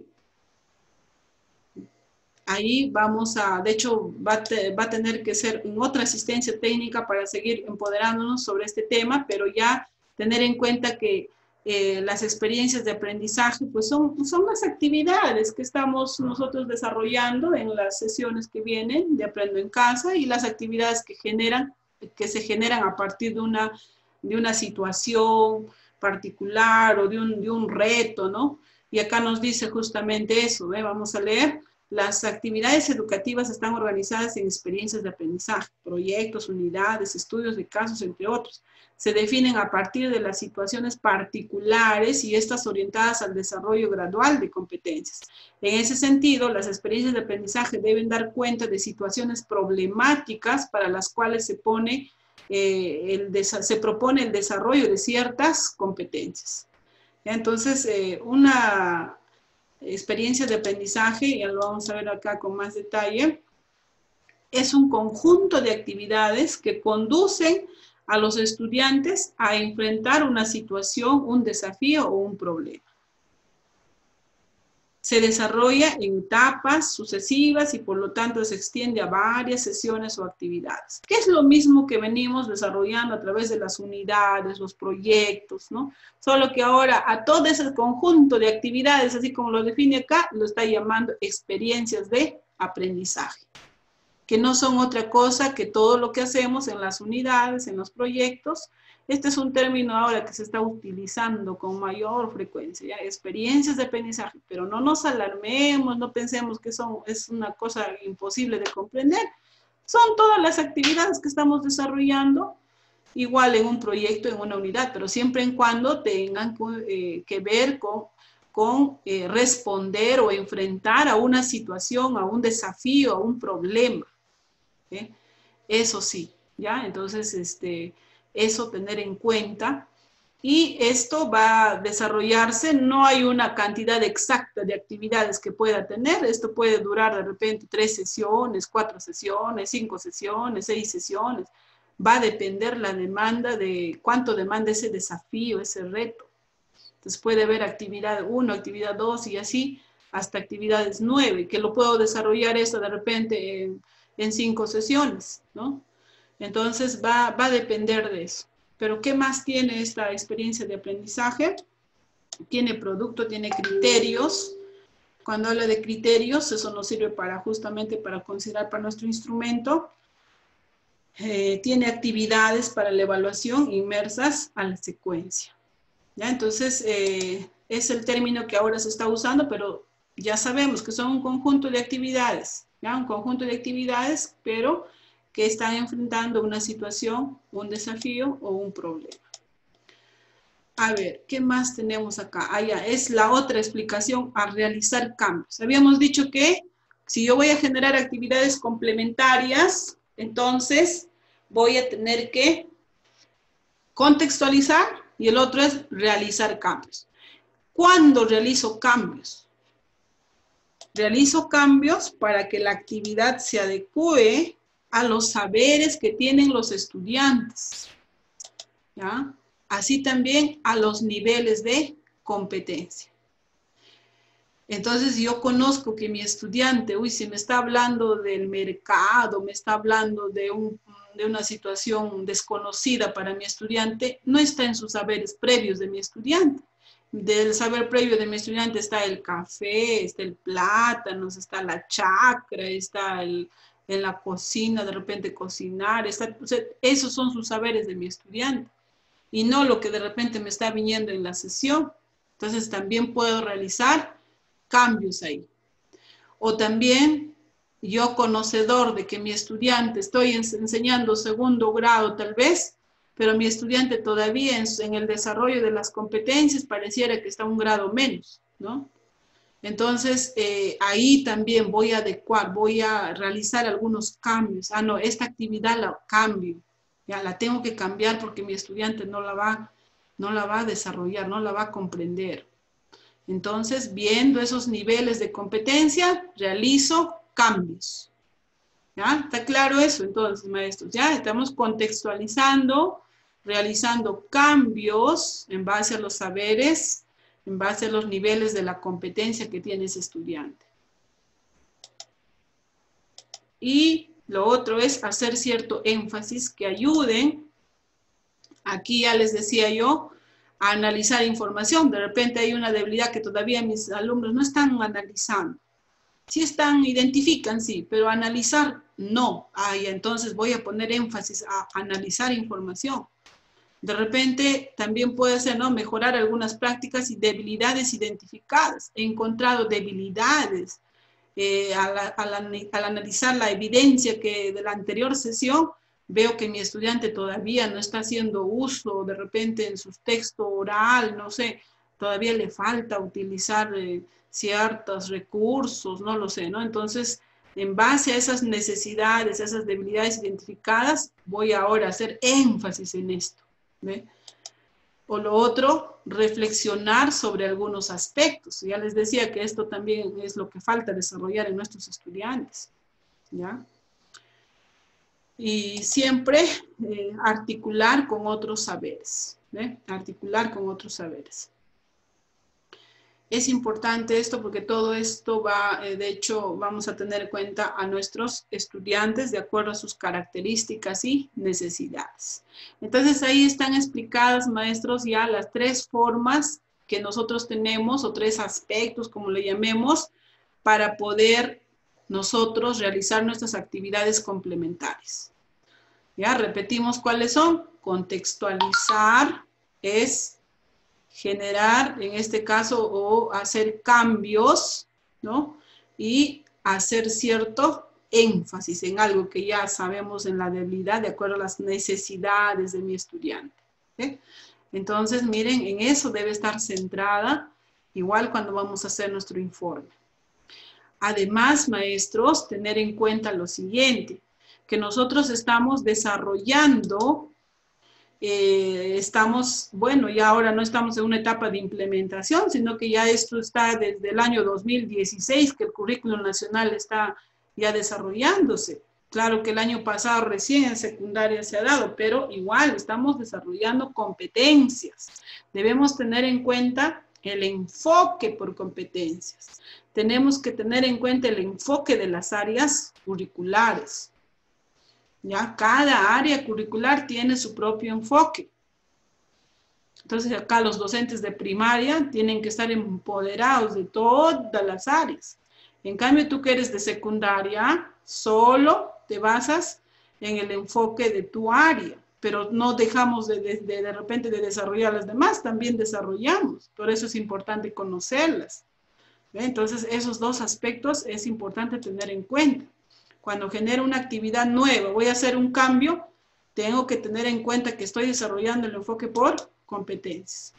Ahí vamos a, de hecho, va a tener que ser en otra asistencia técnica para seguir empoderándonos sobre este tema, pero ya tener en cuenta que las experiencias de aprendizaje pues son las actividades que estamos nosotros desarrollando en las sesiones que vienen de Aprendo en Casa y las actividades que generan que se generan a partir de una situación particular o de un reto, ¿no? Y acá nos dice justamente eso, ¿ve? Vamos a leer. Las actividades educativas están organizadas en experiencias de aprendizaje, proyectos, unidades, estudios de casos, entre otros. Se definen a partir de las situaciones particulares y estas orientadas al desarrollo gradual de competencias. En ese sentido, las experiencias de aprendizaje deben dar cuenta de situaciones problemáticas para las cuales se propone el desarrollo de ciertas competencias. Entonces, una experiencia de aprendizaje, ya lo vamos a ver acá con más detalle, es un conjunto de actividades que conducen a los estudiantes a enfrentar una situación, un desafío o un problema. Se desarrolla en etapas sucesivas y por lo tanto se extiende a varias sesiones o actividades, que es lo mismo que venimos desarrollando a través de las unidades, los proyectos, ¿no? Solo que ahora a todo ese conjunto de actividades, así como lo define acá, lo está llamando experiencias de aprendizaje, que no son otra cosa que todo lo que hacemos en las unidades, en los proyectos. Este es un término ahora que se está utilizando con mayor frecuencia, ¿ya? Experiencias de aprendizaje, pero no nos alarmemos, no pensemos que es una cosa imposible de comprender. Son todas las actividades que estamos desarrollando, igual en un proyecto, en una unidad, pero siempre en cuando tengan que ver con responder o enfrentar a una situación, a un desafío, a un problema. ¿Eh? Eso sí, ¿ya? Entonces, eso tener en cuenta. Y esto va a desarrollarse, no hay una cantidad exacta de actividades que pueda tener. Esto puede durar de repente 3 sesiones, 4 sesiones, 5 sesiones, 6 sesiones. Va a depender la demanda de cuánto demanda ese desafío, ese reto. Entonces puede haber actividad 1, actividad 2 y así hasta actividades 9, que lo puedo desarrollar esto de repente en 5 sesiones, ¿no? Entonces va a depender de eso. Pero ¿qué más tiene esta experiencia de aprendizaje? Tiene producto, tiene criterios. Cuando habla de criterios, eso nos sirve justamente para considerar para nuestro instrumento. Tiene actividades para la evaluación inmersas a la secuencia. ¿Ya? Entonces, es el término que ahora se está usando, pero ya sabemos que son un conjunto de actividades, ¿ya? Un conjunto de actividades, pero que están enfrentando una situación, un desafío o un problema. A ver, ¿qué más tenemos acá? Ah, ya, es la otra explicación a realizar cambios. Habíamos dicho que si yo voy a generar actividades complementarias, entonces voy a tener que contextualizar y el otro es realizar cambios. ¿Cuándo realizo cambios? Realizo cambios para que la actividad se adecue a los saberes que tienen los estudiantes, ¿ya? Así también a los niveles de competencia. Entonces yo conozco que mi estudiante, si me está hablando del mercado, me está hablando de una situación desconocida para mi estudiante, no está en sus saberes previos de mi estudiante. Del saber previo de mi estudiante está el café, está el plátano, está la chacra, está en la cocina, de repente cocinar, o sea, esos son sus saberes de mi estudiante y no lo que de repente me está viniendo en la sesión. Entonces también puedo realizar cambios ahí. O también yo conocedor de que mi estudiante, estoy enseñando segundo grado tal vez, pero mi estudiante todavía en el desarrollo de las competencias pareciera que está un grado menos, ¿no? Entonces, ahí también voy a adecuar, voy a realizar algunos cambios. Ah, no, esta actividad la cambio, ya la tengo que cambiar porque mi estudiante no la va a desarrollar, no la va a comprender. Entonces, viendo esos niveles de competencia, realizo cambios. ¿Ya? ¿Está claro eso? Entonces, maestros, ya estamos contextualizando, realizando cambios en base a los saberes, en base a los niveles de la competencia que tiene ese estudiante. Y lo otro es hacer cierto énfasis que ayuden, aquí ya les decía yo, a analizar información. De repente hay una debilidad que todavía mis alumnos no están analizando. Sí están, identifican, sí, pero analizar, no. Entonces voy a poner énfasis a analizar información. De repente también puede ser, ¿no?, mejorar algunas prácticas y debilidades identificadas. He encontrado debilidades al analizar la evidencia que de la anterior sesión, veo que mi estudiante todavía no está haciendo uso de repente en su texto oral, no sé, todavía le falta utilizar ciertos recursos, no lo sé, ¿no? Entonces, en base a esas necesidades, a esas debilidades identificadas, voy ahora a hacer énfasis en esto, ¿ve? O lo otro, reflexionar sobre algunos aspectos. Ya les decía que esto también es lo que falta desarrollar en nuestros estudiantes, ¿ya? Y siempre articular con otros saberes, ¿ve? Articular con otros saberes. Es importante esto porque todo esto va, de hecho, vamos a tener en cuenta a nuestros estudiantes de acuerdo a sus características y necesidades. Entonces ahí están explicadas, maestros, ya las 3 formas que nosotros tenemos, o 3 aspectos, como le llamemos, para poder nosotros realizar nuestras actividades complementarias. Ya, repetimos cuáles son. Contextualizar es generar, en este caso, o hacer cambios, ¿no? Y hacer cierto énfasis en algo que ya sabemos en la debilidad, de acuerdo a las necesidades de mi estudiante. ¿Sí? Entonces, miren, en eso debe estar centrada, igual cuando vamos a hacer nuestro informe. Además, maestros, tener en cuenta lo siguiente, que nosotros estamos desarrollando bueno, ya ahora no estamos en una etapa de implementación, sino que ya esto está desde el año 2016, que el currículum nacional está ya desarrollándose. Claro que el año pasado recién en secundaria se ha dado, pero igual estamos desarrollando competencias. Debemos tener en cuenta el enfoque por competencias. Tenemos que tener en cuenta el enfoque de las áreas curriculares. ¿Ya? Cada área curricular tiene su propio enfoque. Entonces acá los docentes de primaria tienen que estar empoderados de todas las áreas. En cambio, tú que eres de secundaria, solo te basas en el enfoque de tu área, pero no dejamos de repente de desarrollar las demás, también desarrollamos. Por eso es importante conocerlas. Entonces, esos 2 aspectos es importante tener en cuenta. Cuando genero una actividad nueva, voy a hacer un cambio, tengo que tener en cuenta que estoy desarrollando el enfoque por competencias.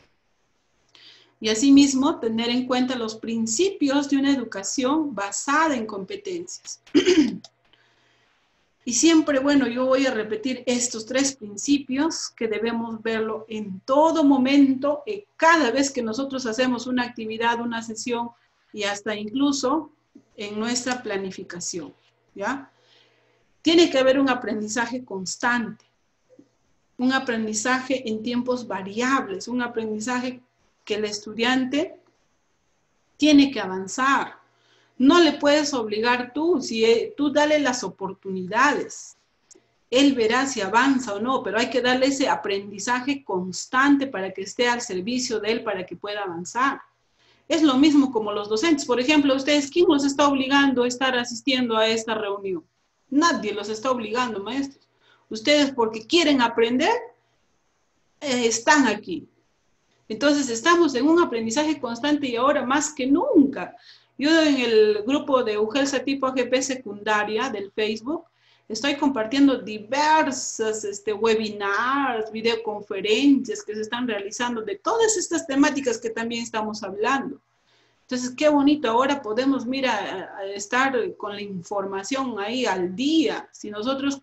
Y asimismo, tener en cuenta los principios de una educación basada en competencias. Y siempre, bueno, yo voy a repetir estos 3 principios que debemos verlo en todo momento, cada vez que nosotros hacemos una actividad, una sesión y hasta incluso en nuestra planificación. ¿Ya? Tiene que haber un aprendizaje constante, un aprendizaje en tiempos variables, un aprendizaje que el estudiante tiene que avanzar. No le puedes obligar tú, tú dale las oportunidades. Él verá si avanza o no, pero hay que darle ese aprendizaje constante para que esté al servicio de él, para que pueda avanzar. Es lo mismo como los docentes. Por ejemplo, ustedes, ¿quién los está obligando a estar asistiendo a esta reunión? Nadie los está obligando, maestros. Ustedes, porque quieren aprender, están aquí. Entonces, estamos en un aprendizaje constante y ahora más que nunca. Yo en el grupo de UGELSA tipo AGP secundaria del Facebook, estoy compartiendo diversas webinars, videoconferencias que se están realizando de todas estas temáticas que también estamos hablando. Entonces, qué bonito, ahora podemos, mira, estar con la información ahí al día. Si nosotros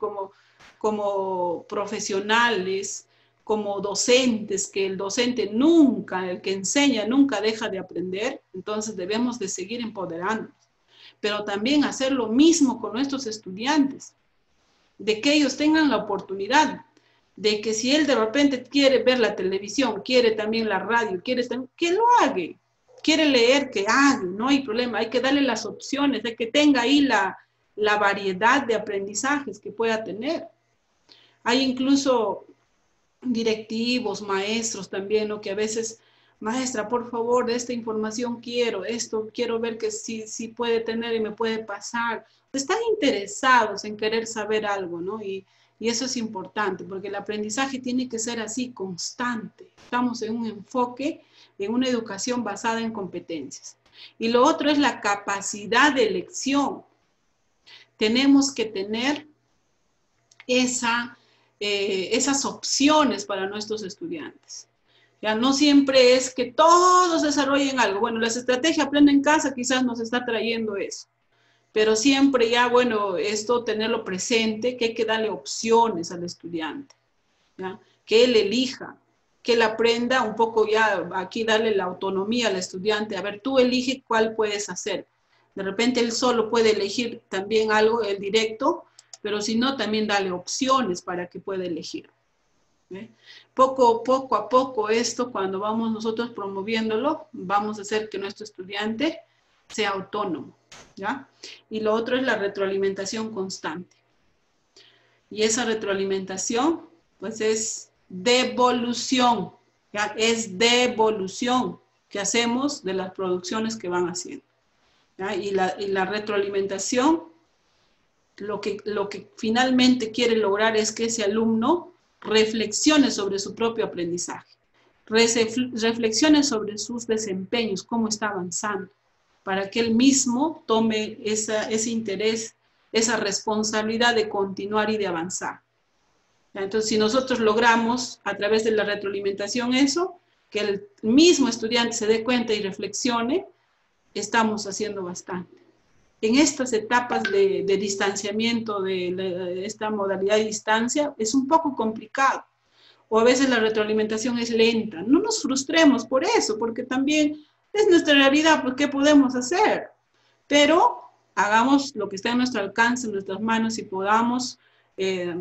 como profesionales, como docentes, que el docente nunca, el que enseña nunca deja de aprender, entonces debemos de seguir empoderándonos. Pero también hacer lo mismo con nuestros estudiantes, de que ellos tengan la oportunidad, de que si él de repente quiere ver la televisión, quiere también la radio, que lo haga, quiere leer, que haga, no hay problema, hay que darle las opciones, de que tenga ahí la variedad de aprendizajes que pueda tener. Hay incluso directivos, maestros también, ¿no?, que a veces maestra, por favor, de esta información quiero ver que sí puede tener y me puede pasar. Están interesados en querer saber algo, ¿no? Y eso es importante, porque el aprendizaje tiene que ser así, constante. Estamos en un enfoque, en una educación basada en competencias. Y lo otro es la capacidad de elección. Tenemos que tener esas opciones para nuestros estudiantes. Ya no siempre es que todos desarrollen algo. Bueno, las estrategias Aprende en Casa quizás nos está trayendo eso. Pero siempre ya, bueno, esto tenerlo presente, que hay que darle opciones al estudiante, ¿ya? Que él elija, que él aprenda un poco ya, aquí darle la autonomía al estudiante, a ver, tú elige cuál puedes hacer. De repente él solo puede elegir también algo, el directo, pero si no, también darle opciones para que pueda elegir. Poco a poco esto, cuando vamos nosotros promoviéndolo, vamos a hacer que nuestro estudiante sea autónomo, ¿ya? Y lo otro es la retroalimentación constante. Y esa retroalimentación, pues es devolución, ¿ya? Es devolución que hacemos de las producciones que van haciendo, ¿ya? Y la retroalimentación, lo que finalmente quiere lograr es que ese alumno reflexione sobre su propio aprendizaje, reflexione sobre sus desempeños, cómo está avanzando, para que él mismo tome ese interés, esa responsabilidad de continuar y de avanzar. Entonces, si nosotros logramos a través de la retroalimentación eso, que el mismo estudiante se dé cuenta y reflexione, estamos haciendo bastante. En estas etapas de distanciamiento de esta modalidad de distancia es un poco complicado, o a veces la retroalimentación es lenta. No nos frustremos por eso, porque también es nuestra realidad, pues ¿qué podemos hacer? Pero hagamos lo que está en nuestro alcance, en nuestras manos, y podamos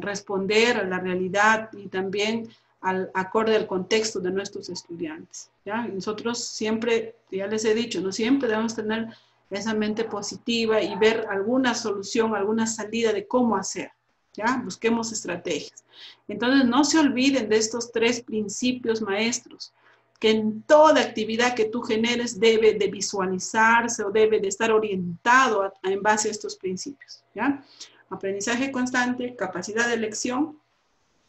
responder a la realidad y también acorde al contexto de nuestros estudiantes, ¿ya? Y nosotros siempre, ya les he dicho, no siempre debemos tener esa mente positiva y ver alguna solución, alguna salida de cómo hacer, ¿ya? Busquemos estrategias. Entonces, no se olviden de estos 3 principios maestros, que en toda actividad que tú generes debe de visualizarse o debe de estar orientado en base a estos principios, ¿ya? Aprendizaje constante, capacidad de elección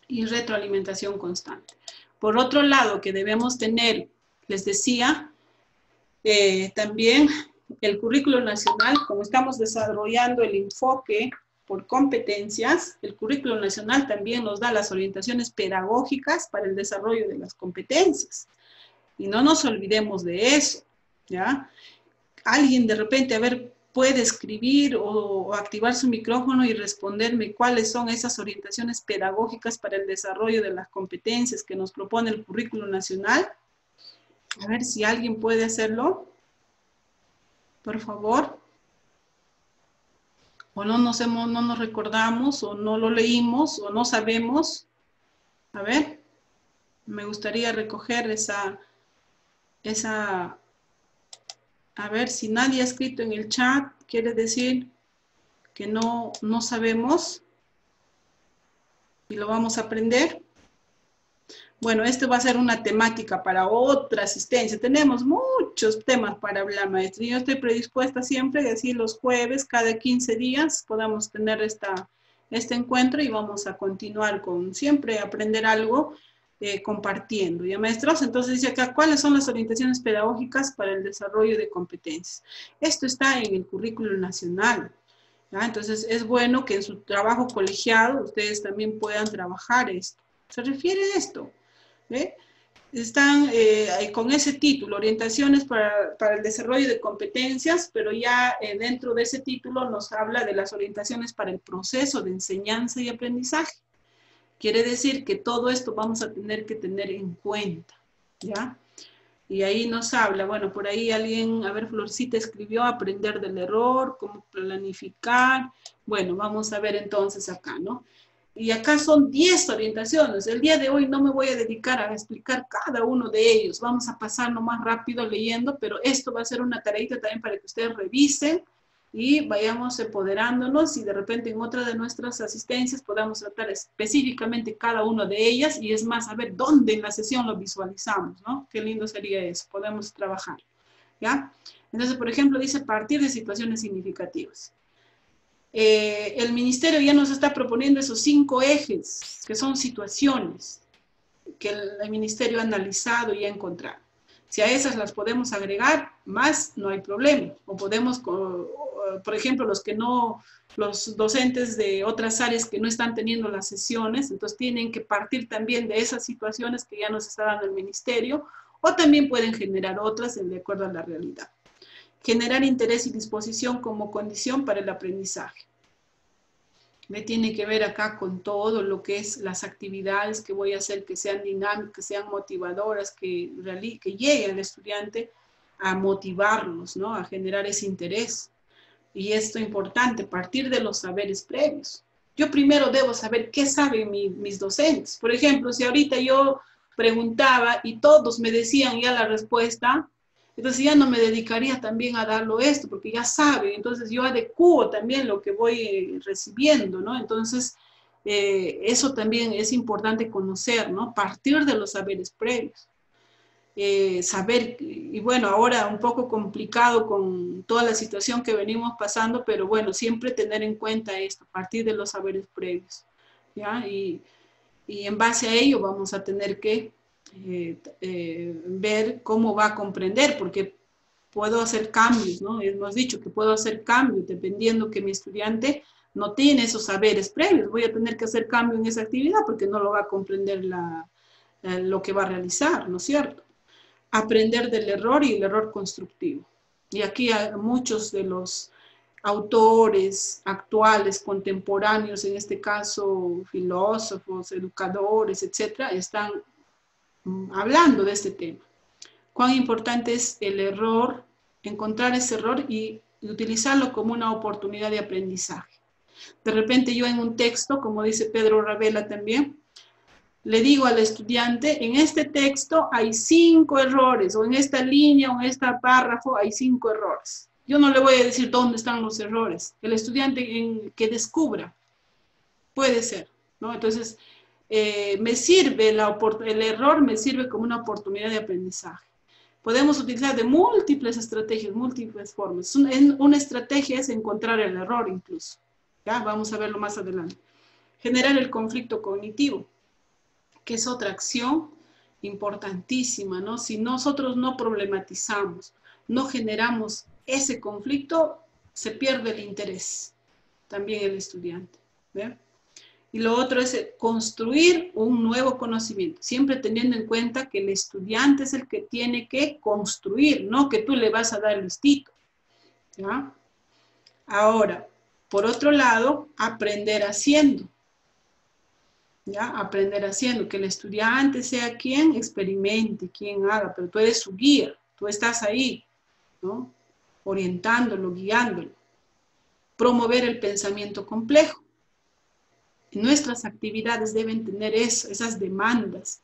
y retroalimentación constante. Por otro lado, que debemos tener, les decía, también el currículo nacional, como estamos desarrollando el enfoque por competencias, el currículo nacional también nos da las orientaciones pedagógicas para el desarrollo de las competencias. Y no nos olvidemos de eso, ¿ya? Alguien de repente, a ver, puede escribir o activar su micrófono y responderme cuáles son esas orientaciones pedagógicas para el desarrollo de las competencias que nos propone el currículo nacional. A ver si alguien puede hacerlo, por favor. O no nos recordamos, o no lo leímos, o no sabemos. A ver, me gustaría recoger a ver, si nadie ha escrito en el chat, quiere decir que no sabemos y lo vamos a aprender. Bueno, esto va a ser una temática para otra asistencia. Tenemos muchos temas para hablar, maestro. Yo estoy predispuesta siempre a decir los jueves, cada 15 días, podamos tener este encuentro y vamos a continuar con siempre aprender algo. Compartiendo, ¿ya maestros? Entonces dice acá, ¿cuáles son las orientaciones pedagógicas para el desarrollo de competencias? Esto está en el currículo nacional, ¿ya? Entonces es bueno que en su trabajo colegiado ustedes también puedan trabajar esto. Se refiere a esto, ¿ve? Están con ese título, orientaciones para el desarrollo de competencias, pero ya dentro de ese título nos habla de las orientaciones para el proceso de enseñanza y aprendizaje. Quiere decir que todo esto vamos a tener que tener en cuenta, ¿ya? Y ahí nos habla, bueno, por ahí alguien, a ver, Florcita escribió, aprender del error, cómo planificar. Bueno, vamos a ver entonces acá, ¿no? Y acá son 10 orientaciones. El día de hoy no me voy a dedicar a explicar cada uno de ellos. Vamos a pasarlo más rápido leyendo, pero esto va a ser una tareita también para que ustedes revisen y vayamos empoderándonos y de repente en otra de nuestras asistencias podamos tratar específicamente cada una de ellas y es más, a ver dónde en la sesión lo visualizamos, ¿no? Qué lindo sería eso, podemos trabajar, ¿ya? Entonces, por ejemplo, dice partir de situaciones significativas. El ministerio ya nos está proponiendo esos 5 ejes, que son situaciones que el ministerio ha analizado y ha encontrado. Si a esas las podemos agregar, más no hay problema. O podemos, por ejemplo, los docentes de otras áreas que no están teniendo las sesiones, entonces tienen que partir también de esas situaciones que ya nos está dando el ministerio, o también pueden generar otras de acuerdo a la realidad. Generar interés y disposición como condición para el aprendizaje. Me tiene que ver acá con todo lo que es las actividades que voy a hacer, que sean dinámicas, que sean motivadoras, que llegue al estudiante a motivarlos, ¿no? A generar ese interés. Y esto es importante, partir de los saberes previos. Yo primero debo saber qué saben mis docentes. Por ejemplo, si ahorita yo preguntaba y todos me decían ya la respuesta, entonces ya no me dedicaría también a darlo esto, porque ya saben, entonces yo adecuo también lo que voy recibiendo, ¿no? Entonces, eso también es importante conocer, ¿no? Partir de los saberes previos. Saber, y bueno, ahora un poco complicado con toda la situación que venimos pasando, pero bueno, siempre tener en cuenta esto, partir de los saberes previos, ¿ya? Y en base a ello vamos a tener que ver cómo va a comprender, porque puedo hacer cambios, ¿no? Hemos dicho que puedo hacer cambios dependiendo que mi estudiante no tiene esos saberes previos. Voy a tener que hacer cambio en esa actividad porque no lo va a comprender lo que va a realizar, ¿no es cierto? Aprender del error y el error constructivo. Y aquí muchos de los autores actuales, contemporáneos, en este caso filósofos, educadores, etcétera, están hablando de este tema. Cuán importante es el error, encontrar ese error y utilizarlo como una oportunidad de aprendizaje. De repente yo en un texto, como dice Pedro Ravela también, le digo al estudiante, en este texto hay 5 errores, o en esta línea o en este párrafo hay 5 errores. Yo no le voy a decir dónde están los errores. El estudiante que descubra, puede ser, ¿no? Entonces, me sirve el error me sirve como una oportunidad de aprendizaje. Podemos utilizar de múltiples estrategias, múltiples formas. Una estrategia es encontrar el error incluso. ¿Ya? Vamos a verlo más adelante. Generar el conflicto cognitivo, que es otra acción importantísima, ¿no? Si nosotros no problematizamos, no generamos ese conflicto, se pierde el interés, también el estudiante, ¿ve? Y lo otro es construir un nuevo conocimiento, siempre teniendo en cuenta que el estudiante es el que tiene que construir, no que tú le vas a dar el listito, ¿ya? Ahora, por otro lado, aprender haciendo. ¿Ya? Aprender haciendo, que el estudiante sea quien experimente, quien haga, pero tú eres su guía, tú estás ahí, ¿no? Orientándolo, guiándolo. Promover el pensamiento complejo. Nuestras actividades deben tener esas demandas,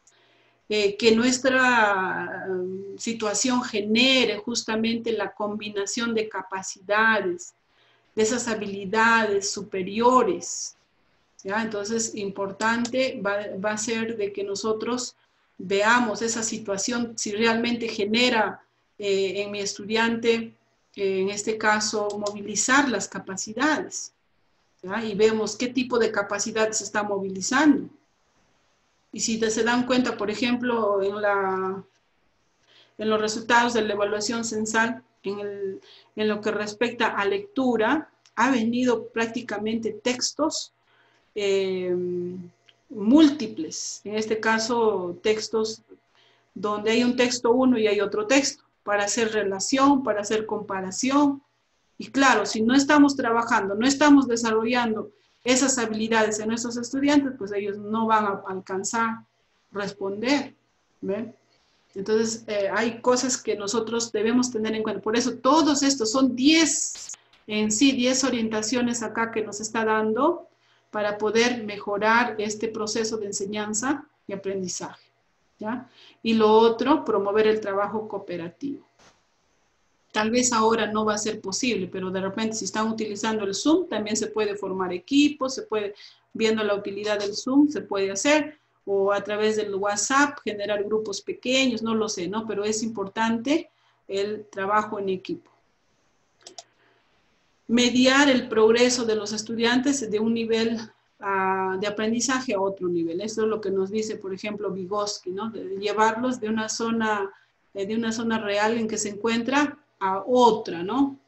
que nuestra situación genere justamente la combinación de capacidades, de esas habilidades superiores, ¿ya? Entonces, importante va a ser de que nosotros veamos esa situación, si realmente genera en mi estudiante, en este caso, movilizar las capacidades, ¿ya? Y vemos qué tipo de capacidades se está movilizando. Y si se dan cuenta, por ejemplo, en los resultados de la evaluación censal, en lo que respecta a lectura, ha venido prácticamente textos múltiples, en este caso textos donde hay un texto 1 y hay otro texto, para hacer relación, para hacer comparación. Y claro, si no estamos trabajando, no estamos desarrollando esas habilidades en nuestros estudiantes, pues ellos no van a alcanzar a responder, ¿ven? Entonces, hay cosas que nosotros debemos tener en cuenta. Por eso, todos estos son 10 orientaciones acá que nos está dando para poder mejorar este proceso de enseñanza y aprendizaje, ¿ya? Y lo otro, promover el trabajo cooperativo. Tal vez ahora no va a ser posible, pero de repente si están utilizando el Zoom, también se puede formar equipos, se puede, viendo la utilidad del Zoom, se puede hacer, o a través del WhatsApp, generar grupos pequeños, no lo sé, ¿no? Pero es importante el trabajo en equipo. Mediar el progreso de los estudiantes de un nivel de aprendizaje a otro nivel. Eso es lo que nos dice, por ejemplo, Vygotsky, ¿no? De llevarlos de una zona real en que se encuentra a otra, ¿no?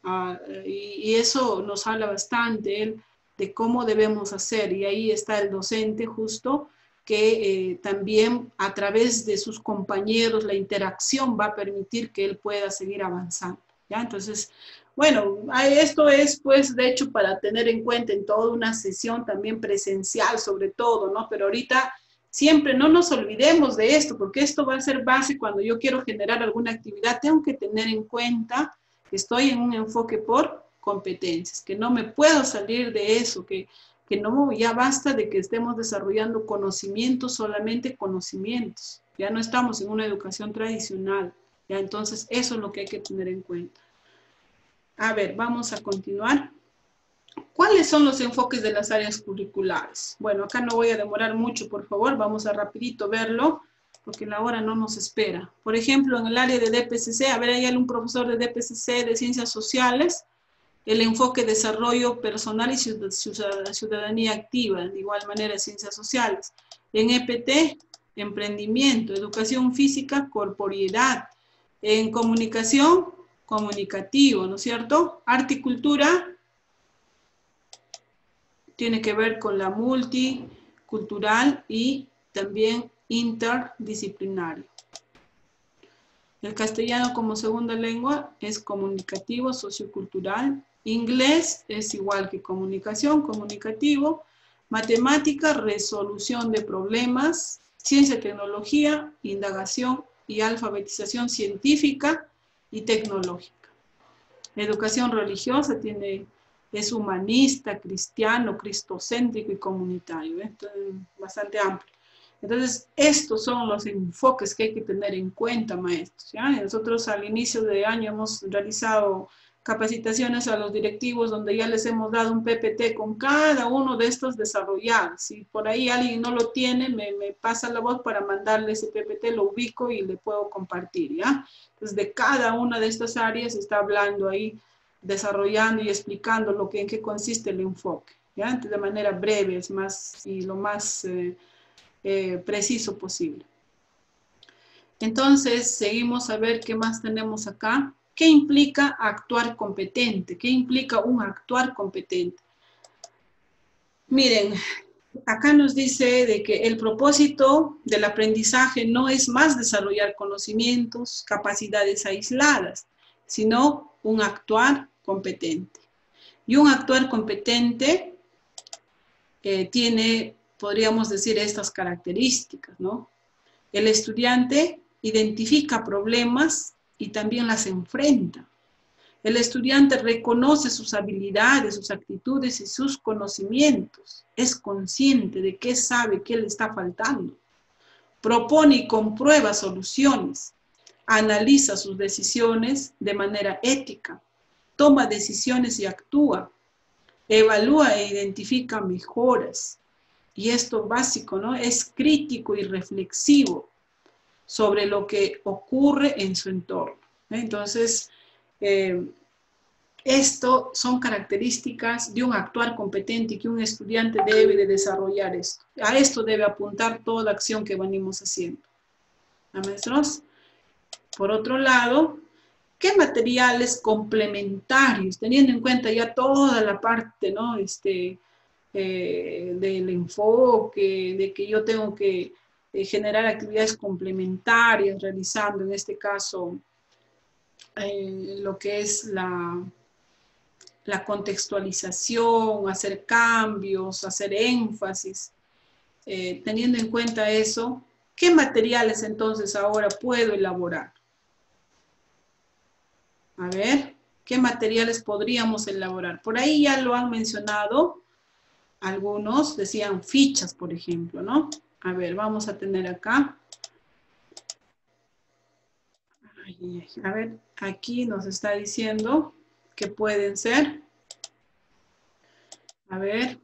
Y eso nos habla bastante él de cómo debemos hacer. Y ahí está el docente justo que también a través de sus compañeros la interacción va a permitir que él pueda seguir avanzando, ¿ya? Entonces, bueno, esto es pues de hecho para tener en cuenta en toda una sesión también presencial sobre todo, ¿no? Pero ahorita siempre no nos olvidemos de esto, porque esto va a ser base cuando yo quiero generar alguna actividad, tengo que tener en cuenta que estoy en un enfoque por competencias, que no me puedo salir de eso, que no, ya basta de que estemos desarrollando conocimientos, solamente conocimientos, ya no estamos en una educación tradicional, ya entonces eso es lo que hay que tener en cuenta. A ver, vamos a continuar. ¿Cuáles son los enfoques de las áreas curriculares? Bueno, acá no voy a demorar mucho, por favor, vamos a rapidito verlo, porque la hora no nos espera. Por ejemplo, en el área de DPCC, a ver, hay algún profesor de DPCC de Ciencias Sociales, el enfoque desarrollo personal y ciudadanía activa, de igual manera Ciencias Sociales. En EPT, emprendimiento, educación física, corporeidad. En comunicación, comunicativo, ¿no es cierto? Arte y cultura tiene que ver con la multicultural y también interdisciplinario. El castellano como segunda lengua es comunicativo, sociocultural. Inglés es igual que comunicación, comunicativo. Matemática, resolución de problemas. Ciencia y tecnología, indagación y alfabetización científica y tecnológica. Educación religiosa es humanista, cristiano, cristocéntrico y comunitario. Entonces, bastante amplio. Entonces, estos son los enfoques que hay que tener en cuenta, maestros, ¿ya? Nosotros al inicio de año hemos realizado capacitaciones a los directivos donde ya les hemos dado un PPT con cada uno de estos desarrollados. Si por ahí alguien no lo tiene, me pasa la voz para mandarle ese PPT, lo ubico y le puedo compartir, ¿ya? Entonces, de cada una de estas áreas está hablando ahí, desarrollando y explicando en qué consiste el enfoque, ¿ya? Entonces, de manera breve, lo más preciso posible. Entonces, seguimos a ver qué más tenemos acá. ¿Qué implica actuar competente? ¿Qué implica un actuar competente? Miren, acá nos dice de que el propósito del aprendizaje no es más desarrollar conocimientos, capacidades aisladas, sino un actuar competente. Y un actuar competente tiene, podríamos decir, estas características, ¿no? El estudiante identifica problemas y también las enfrenta. El estudiante reconoce sus habilidades, sus actitudes y sus conocimientos. Es consciente de qué sabe, qué le está faltando. Propone y comprueba soluciones. Analiza sus decisiones de manera ética. Toma decisiones y actúa. Evalúa e identifica mejoras. Y esto básico, ¿no? Es crítico y reflexivo sobre lo que ocurre en su entorno. Entonces, esto son características de un actuar competente y que un estudiante debe de desarrollar esto. A esto debe apuntar toda la acción que venimos haciendo. ¿A maestros? Por otro lado, ¿qué materiales complementarios, teniendo en cuenta ya toda la parte, ¿no? Del enfoque, de que yo tengo que generar actividades complementarias, realizando en este caso lo que es la contextualización, hacer cambios, hacer énfasis. Teniendo en cuenta eso, ¿qué materiales entonces ahora puedo elaborar? A ver, ¿qué materiales podríamos elaborar? Por ahí ya lo han mencionado algunos, decían fichas, por ejemplo, ¿no? A ver, vamos a tener acá. A ver, aquí nos está diciendo que pueden ser, a ver,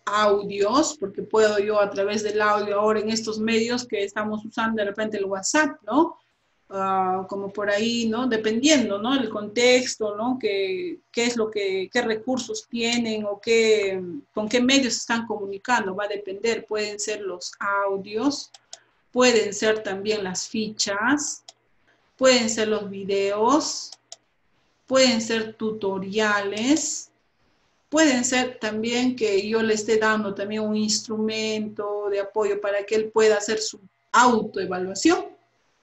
audios, porque puedo yo a través del audio ahora en estos medios que estamos usando de repente el WhatsApp, ¿no? Como por ahí, ¿no? Dependiendo, ¿no? El contexto, ¿no? Qué es lo que, qué recursos tienen o con qué medios se están comunicando, va a depender. Pueden ser los audios, pueden ser también las fichas, pueden ser los videos, pueden ser tutoriales, pueden ser también que yo le esté dando también un instrumento de apoyo para que él pueda hacer su autoevaluación.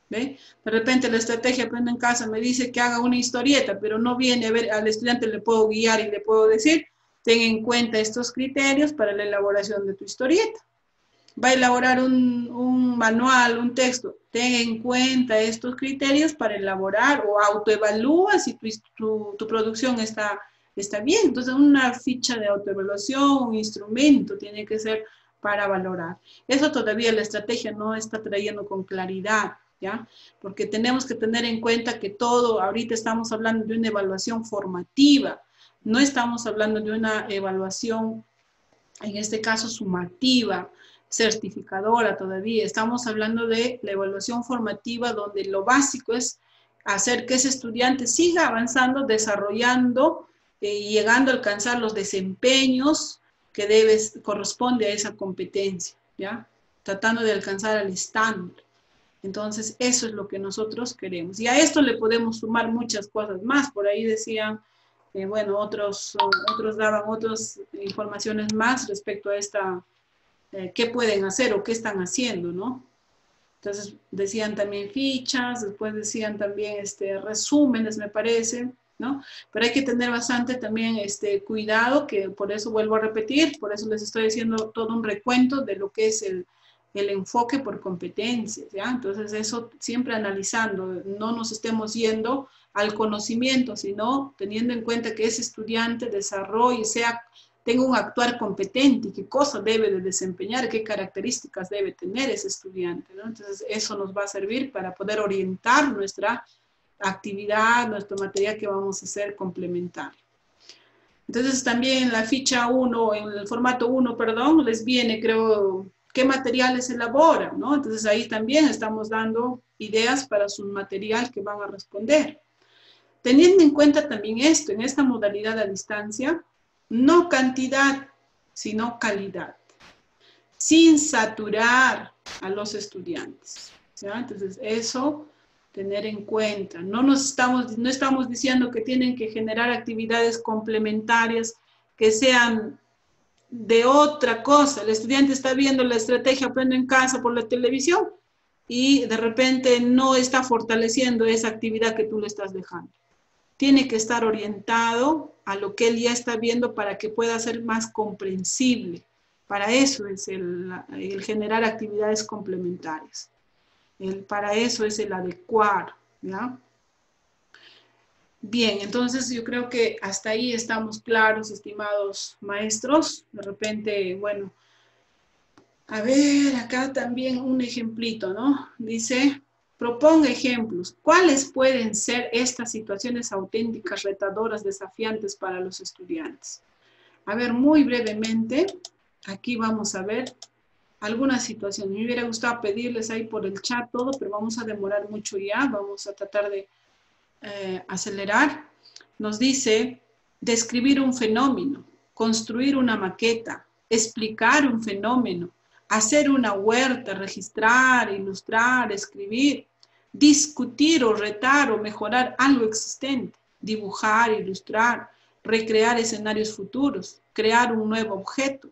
¿Ve? De repente la estrategia Aprende en Casa me dice que haga una historieta, pero no viene a ver, al estudiante le puedo guiar y le puedo decir, ten en cuenta estos criterios para la elaboración de tu historieta. Va a elaborar un manual, un texto, ten en cuenta estos criterios para elaborar o autoevalúa si tu producción está bien. Entonces una ficha de autoevaluación, un instrumento tiene que ser para valorar. Eso todavía la estrategia no está trayendo con claridad, ¿ya? Porque tenemos que tener en cuenta que todo, ahorita estamos hablando de una evaluación formativa, no estamos hablando de una evaluación, en este caso sumativa, certificadora todavía, estamos hablando de la evaluación formativa donde lo básico es hacer que ese estudiante siga avanzando, desarrollando y llegando a alcanzar los desempeños que corresponde a esa competencia, ¿ya? Tratando de alcanzar el estándar. Entonces, eso es lo que nosotros queremos. Y a esto le podemos sumar muchas cosas más. Por ahí decían, bueno, otros daban otras informaciones más respecto a esta, qué pueden hacer o qué están haciendo, ¿no? Entonces, decían también fichas, después decían también resúmenes, me parece, ¿no? Pero hay que tener bastante también cuidado, que por eso vuelvo a repetir, por eso les estoy diciendo todo un recuento de lo que es el enfoque por competencias, ¿ya? Entonces eso siempre analizando, no nos estemos yendo al conocimiento, sino teniendo en cuenta que ese estudiante desarrolle, tenga un actuar competente, qué cosa debe de desempeñar, qué características debe tener ese estudiante, ¿no? Entonces eso nos va a servir para poder orientar nuestra actividad, nuestro material que vamos a hacer complementario. Entonces también en la ficha 1, en el formato 1, perdón, les viene, creo, qué materiales elaboran, ¿no? Entonces ahí también estamos dando ideas para su material que van a responder. Teniendo en cuenta también esto, en esta modalidad a distancia, no cantidad, sino calidad, sin saturar a los estudiantes, ¿ya? Entonces eso, tener en cuenta. No estamos diciendo que tienen que generar actividades complementarias que sean de otra cosa. El estudiante está viendo la estrategia Aprende en Casa por la televisión y de repente no está fortaleciendo esa actividad que tú le estás dejando. Tiene que estar orientado a lo que él ya está viendo para que pueda ser más comprensible. Para eso es el generar actividades complementarias. Para eso es el adecuar, ¿ya? Bien, entonces yo creo que hasta ahí estamos claros, estimados maestros. De repente, bueno, a ver, acá también un ejemplito, ¿no? Dice, proponga ejemplos. ¿Cuáles pueden ser estas situaciones auténticas, retadoras, desafiantes para los estudiantes? A ver, muy brevemente, aquí vamos a ver alguna situación. Me hubiera gustado pedirles ahí por el chat todo, pero vamos a demorar mucho ya. Vamos a tratar de acelerar. Nos dice describir un fenómeno, construir una maqueta, explicar un fenómeno, hacer una huerta, registrar, ilustrar, escribir, discutir o retar o mejorar algo existente, dibujar, ilustrar, recrear escenarios futuros, crear un nuevo objeto,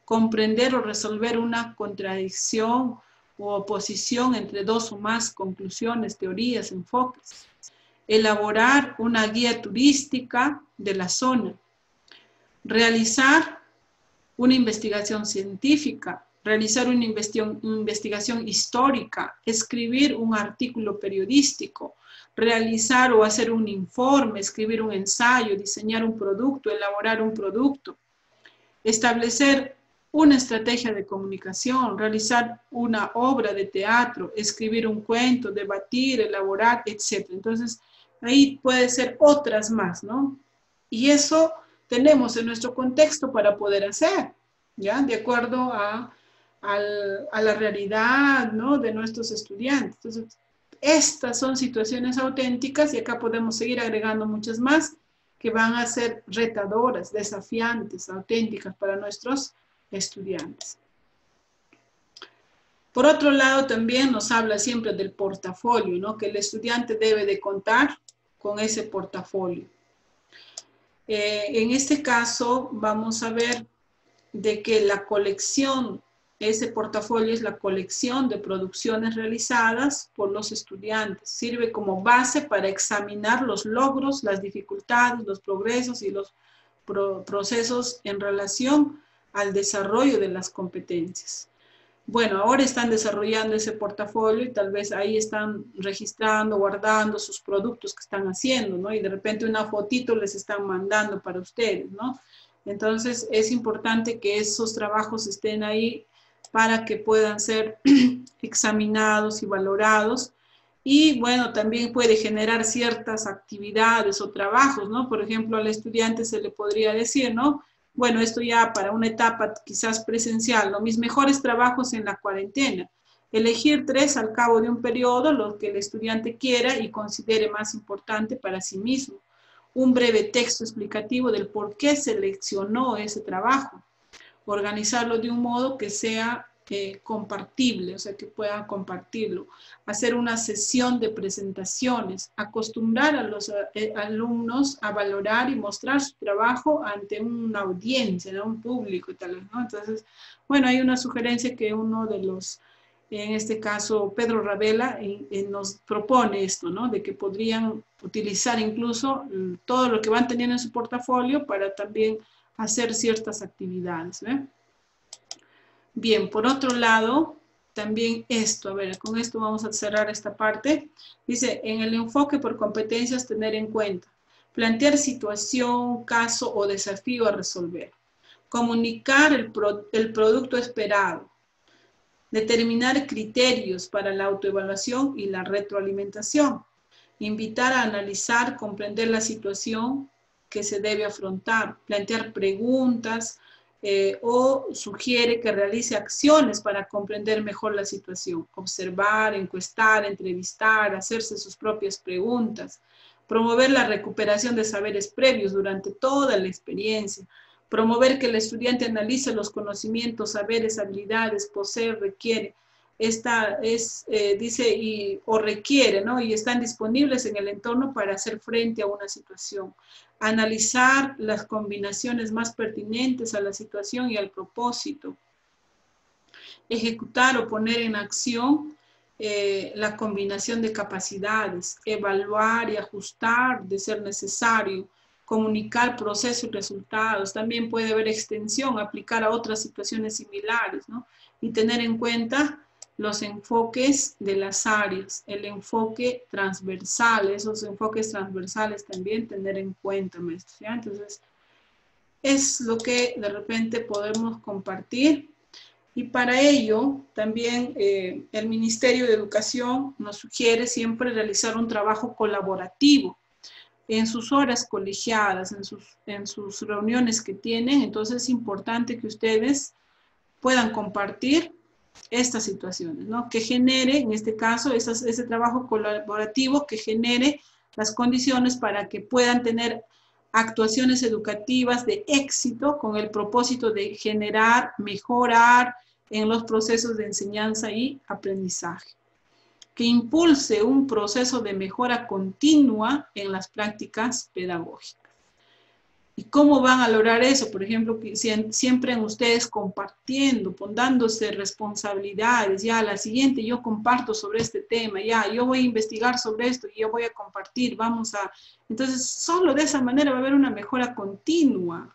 comprender o resolver una contradicción o oposición entre dos o más conclusiones, teorías, enfoques, elaborar una guía turística de la zona, realizar una investigación científica, realizar una investigación histórica, escribir un artículo periodístico, realizar o hacer un informe, escribir un ensayo, diseñar un producto, elaborar un producto, establecer una estrategia de comunicación, realizar una obra de teatro, escribir un cuento, debatir, elaborar, etc. Entonces, ahí puede ser otras más, ¿no? Y eso tenemos en nuestro contexto para poder hacer, ¿ya? De acuerdo a la realidad, ¿no?, de nuestros estudiantes. Entonces, estas son situaciones auténticas y acá podemos seguir agregando muchas más que van a ser retadoras, desafiantes, auténticas para nuestros estudiantes. Por otro lado, también nos habla siempre del portafolio, ¿no?, que el estudiante debe de contar con ese portafolio. En este caso, vamos a ver de que la colección, ese portafolio es la colección de producciones realizadas por los estudiantes. Sirve como base para examinar los logros, las dificultades, los progresos y los procesos en relación al desarrollo de las competencias. Bueno, ahora están desarrollando ese portafolio y tal vez ahí están registrando, guardando sus productos que están haciendo, ¿no? Y de repente una fotito les están mandando para ustedes, ¿no? Entonces es importante que esos trabajos estén ahí para que puedan ser examinados y valorados. Y bueno, también puede generar ciertas actividades o trabajos, ¿no? Por ejemplo, al estudiante se le podría decir, ¿no? Bueno, esto ya para una etapa quizás presencial, ¿no? Mis mejores trabajos en la cuarentena. Elegir 3 al cabo de un periodo, lo que el estudiante quiera y considere más importante para sí mismo. Un breve texto explicativo del por qué seleccionó ese trabajo. Organizarlo de un modo que sea compartible, o sea, que puedan compartirlo. Hacer una sesión de presentaciones, acostumbrar a los alumnos a valorar y mostrar su trabajo ante una audiencia, ¿no?, un público y tal vez, ¿no? Entonces, bueno, hay una sugerencia que uno de los, en este caso, Pedro Ravela, nos propone esto, ¿no?, de que podrían utilizar incluso todo lo que van teniendo en su portafolio para también hacer ciertas actividades, ¿eh? Bien, por otro lado, también esto, a ver, con esto vamos a cerrar esta parte. Dice, en el enfoque por competencias, tener en cuenta, plantear situación, caso o desafío a resolver, comunicar el producto esperado, determinar criterios para la autoevaluación y la retroalimentación, invitar a analizar, comprender la situación que se debe afrontar, plantear preguntas, o sugiere que realice acciones para comprender mejor la situación, observar, encuestar, entrevistar, hacerse sus propias preguntas, promover la recuperación de saberes previos durante toda la experiencia, promover que el estudiante analice los conocimientos, saberes, habilidades, posee, requiere, dice, o requiere, ¿no?, y están disponibles en el entorno para hacer frente a una situación. Analizar las combinaciones más pertinentes a la situación y al propósito. Ejecutar o poner en acción la combinación de capacidades. Evaluar y ajustar de ser necesario. Comunicar proceso y resultados. También puede haber extensión, aplicar a otras situaciones similares, ¿no? Y tener en cuenta los enfoques de las áreas, el enfoque transversal, esos enfoques transversales también tener en cuenta, maestros, ¿ya? Entonces, es lo que de repente podemos compartir. Y para ello, también el Ministerio de Educación nos sugiere siempre realizar un trabajo colaborativo en sus horas colegiadas, en sus reuniones que tienen. Entonces, es importante que ustedes puedan compartir estas situaciones, ¿no? Que genere, en este caso, ese trabajo colaborativo que genere las condiciones para que puedan tener actuaciones educativas de éxito con el propósito de generar, mejorar en los procesos de enseñanza y aprendizaje. Que impulse un proceso de mejora continua en las prácticas pedagógicas. ¿Y cómo van a lograr eso? Por ejemplo, que siempre en ustedes compartiendo, dándose responsabilidades. Ya, la siguiente yo comparto sobre este tema. Ya, yo voy a investigar sobre esto y yo voy a compartir. Entonces, solo de esa manera va a haber una mejora continua.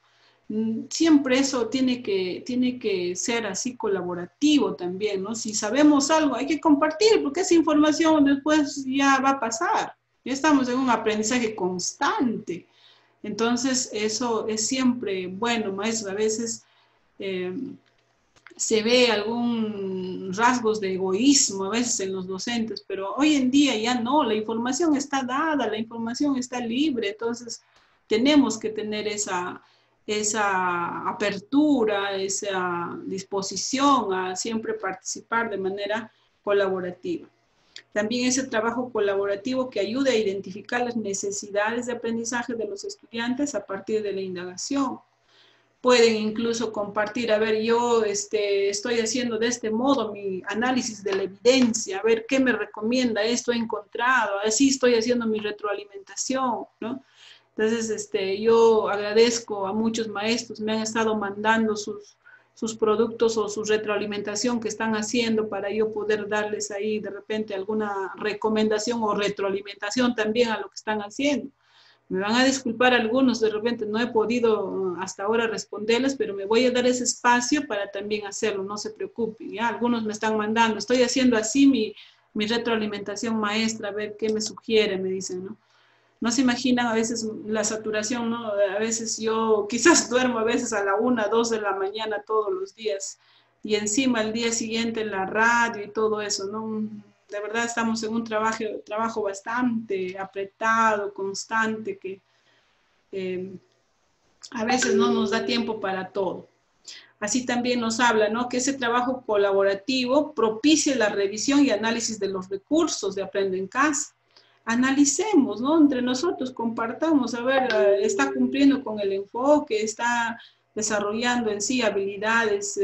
Siempre eso tiene que ser así colaborativo también, ¿no? Si sabemos algo, hay que compartir, porque esa información después ya va a pasar. Ya estamos en un aprendizaje constante. Entonces, eso es siempre bueno, maestro. A veces se ve algún rasgos de egoísmo a veces en los docentes, pero hoy en día ya no, la información está dada, la información está libre, entonces tenemos que tener esa apertura, esa disposición a siempre participar de manera colaborativa. También ese trabajo colaborativo que ayuda a identificar las necesidades de aprendizaje de los estudiantes a partir de la indagación. Pueden incluso compartir, a ver, yo estoy haciendo de este modo mi análisis de la evidencia, a ver qué me recomienda, esto he encontrado, así estoy haciendo mi retroalimentación, ¿no? Entonces, yo agradezco a muchos maestros, me han estado mandando sus productos o su retroalimentación que están haciendo para yo poder darles ahí de repente alguna recomendación o retroalimentación también a lo que están haciendo. Me van a disculpar algunos, de repente no he podido hasta ahora responderles, pero me voy a dar ese espacio para también hacerlo, no se preocupen, ¿ya? Algunos me están mandando, estoy haciendo así mi retroalimentación maestra, a ver qué me sugiere, me dicen, ¿no? No se imaginan a veces la saturación, ¿no? A veces yo quizás duermo a veces a la 1, 2 de la mañana todos los días, y encima el día siguiente en la radio y todo eso, ¿no? De verdad estamos en un trabajo bastante apretado, constante, que a veces no nos da tiempo para todo. Así también nos habla, ¿no? Que ese trabajo colaborativo propicie la revisión y análisis de los recursos de Aprendo en Casa. Analicemos, ¿no? Entre nosotros, compartamos, a ver, está cumpliendo con el enfoque, está desarrollando en sí habilidades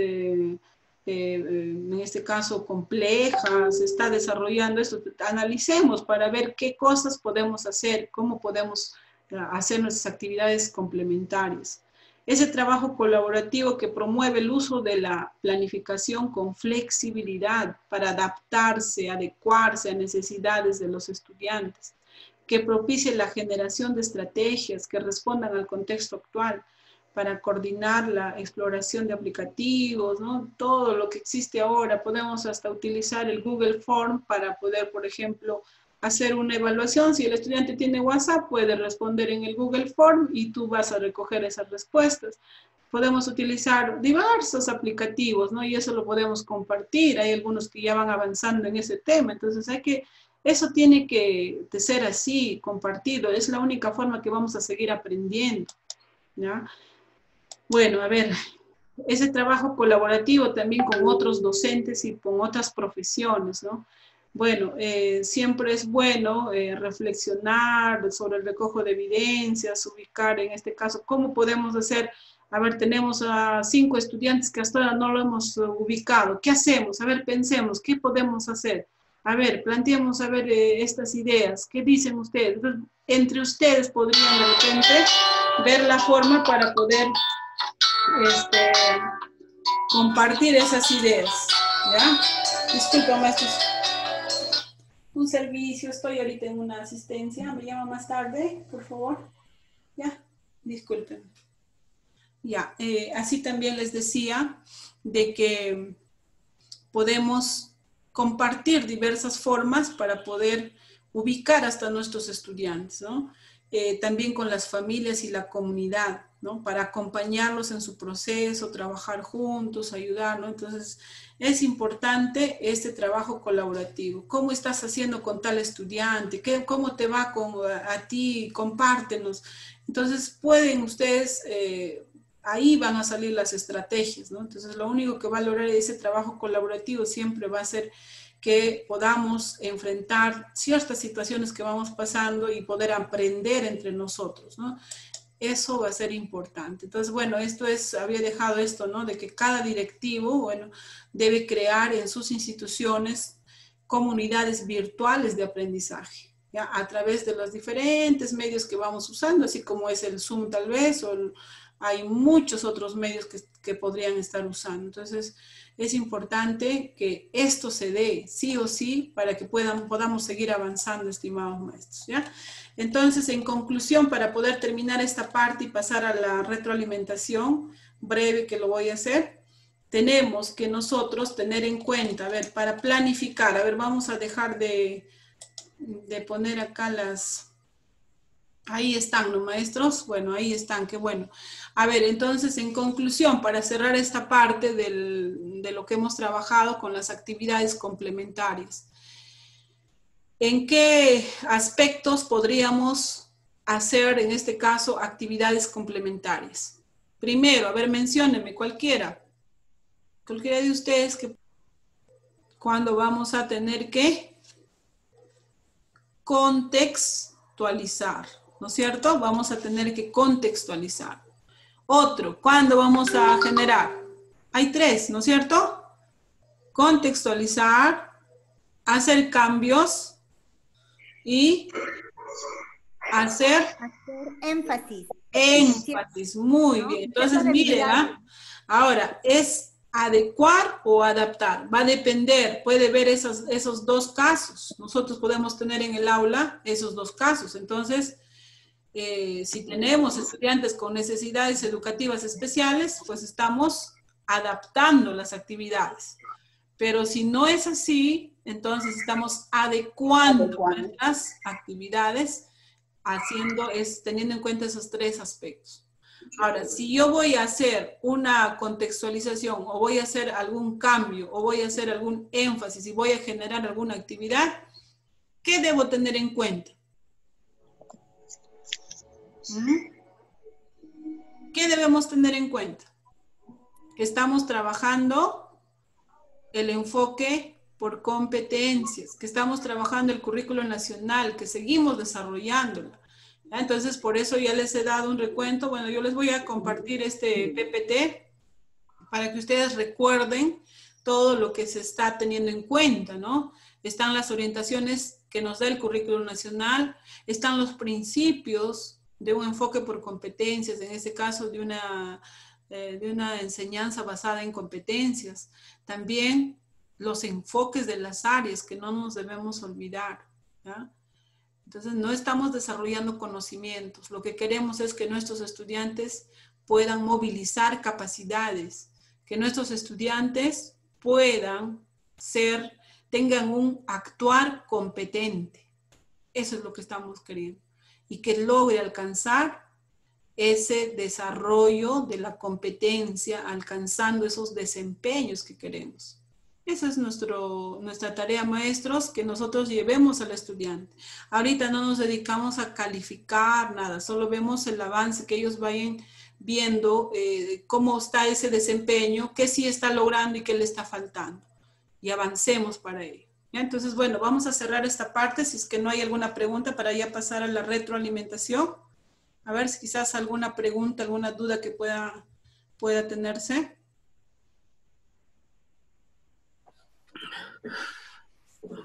en este caso complejas, está desarrollando esto, analicemos para ver qué cosas podemos hacer, cómo podemos hacer nuestras actividades complementarias. Ese trabajo colaborativo que promueve el uso de la planificación con flexibilidad para adaptarse, adecuarse a necesidades de los estudiantes, que propicie la generación de estrategias que respondan al contexto actual, para coordinar la exploración de aplicativos, ¿no? Todo lo que existe ahora. Podemos hasta utilizar el Google Form para poder, por ejemplo, hacer una evaluación. Si el estudiante tiene WhatsApp, puede responder en el Google Form y tú vas a recoger esas respuestas. Podemos utilizar diversos aplicativos, ¿no? Y eso lo podemos compartir. Hay algunos que ya van avanzando en ese tema. Entonces, eso tiene que ser así, compartido. Es la única forma que vamos a seguir aprendiendo, ¿ya? Bueno, a ver, ese trabajo colaborativo también con otros docentes y con otras profesiones, ¿no? Bueno, siempre es bueno reflexionar sobre el recojo de evidencias, ubicar en este caso, ¿cómo podemos hacer? A ver, tenemos a 5 estudiantes que hasta ahora no lo hemos ubicado. ¿Qué hacemos? A ver, pensemos, ¿qué podemos hacer? A ver, planteemos, a ver, estas ideas. ¿Qué dicen ustedes? Entonces, entre ustedes podrían de repente ver la forma para poder compartir esas ideas, ¿ya? Disculpa, maestros. Un servicio, estoy ahorita en una asistencia, me llama más tarde, por favor. Ya, disculpen. Ya, así también les decía de que podemos compartir diversas formas para poder ubicar hasta nuestros estudiantes, ¿no? También con las familias y la comunidad, ¿no? Para acompañarlos en su proceso, trabajar juntos, ayudar, ¿no? Entonces, es importante este trabajo colaborativo. ¿Cómo estás haciendo con tal estudiante? ¿Cómo te va a ti? Compártenos. Entonces, pueden ustedes, ahí van a salir las estrategias, ¿no? Entonces, lo único que va a lograr ese trabajo colaborativo siempre va a ser que podamos enfrentar ciertas situaciones que vamos pasando y poder aprender entre nosotros, ¿no? Eso va a ser importante. Entonces, bueno, había dejado esto, ¿no? De que cada directivo, bueno, debe crear en sus instituciones comunidades virtuales de aprendizaje, ¿ya? A través de los diferentes medios que vamos usando, así como es el Zoom tal vez, hay muchos otros medios que podrían estar usando. Entonces, es importante que esto se dé sí o sí para que podamos seguir avanzando, estimados maestros, ¿ya? Entonces, en conclusión, para poder terminar esta parte y pasar a la retroalimentación breve que lo voy a hacer, tenemos que nosotros tener en cuenta, a ver, para planificar, a ver, vamos a dejar de poner acá ahí están, ¿no, maestros? Bueno, ahí están, qué bueno. A ver, entonces, en conclusión, para cerrar esta parte de lo que hemos trabajado con las actividades complementarias. ¿En qué aspectos podríamos hacer, en este caso, actividades complementarias? Primero, a ver, menciónenme cualquiera de ustedes, que cuando vamos a tener que contextualizar, ¿no es cierto? Vamos a tener que contextualizar. Otro, ¿cuándo vamos a generar? Hay tres, ¿no es cierto? Contextualizar, hacer cambios y hacer énfasis. énfasis. Muy bien. Entonces, miren, ahora, ¿es adecuar o adaptar? Va a depender, puede ver esos dos casos. Nosotros podemos tener en el aula esos dos casos. Entonces, si tenemos estudiantes con necesidades educativas especiales, pues estamos adaptando las actividades. Pero si no es así, entonces estamos adecuando nuestras actividades, teniendo en cuenta esos tres aspectos. Ahora, si yo voy a hacer una contextualización, o voy a hacer algún cambio, o voy a hacer algún énfasis, y voy a generar alguna actividad, ¿qué debo tener en cuenta? ¿Qué debemos tener en cuenta? Que estamos trabajando el enfoque por competencias, que estamos trabajando el currículo nacional, que seguimos desarrollándolo. ¿Ya? Entonces, por eso ya les he dado un recuento. Bueno, yo les voy a compartir este PPT para que ustedes recuerden todo lo que se está teniendo en cuenta, ¿no? Están las orientaciones que nos da el currículo nacional, están los principios de un enfoque por competencias, en este caso de una enseñanza basada en competencias. También los enfoques de las áreas que no nos debemos olvidar, ¿ya? Entonces, no estamos desarrollando conocimientos. Lo que queremos es que nuestros estudiantes puedan movilizar capacidades, que nuestros estudiantes puedan tengan un actuar competente. Eso es lo que estamos queriendo. Y que logre alcanzar ese desarrollo de la competencia, alcanzando esos desempeños que queremos. Esa es nuestra tarea, maestros, que nosotros llevemos al estudiante. Ahorita no nos dedicamos a calificar nada, solo vemos el avance, que ellos vayan viendo cómo está ese desempeño, qué sí está logrando y qué le está faltando. Y avancemos para ello. ¿Ya? Entonces, bueno, vamos a cerrar esta parte, si es que no hay alguna pregunta, para ya pasar a la retroalimentación. A ver si quizás alguna pregunta, alguna duda que pueda tenerse.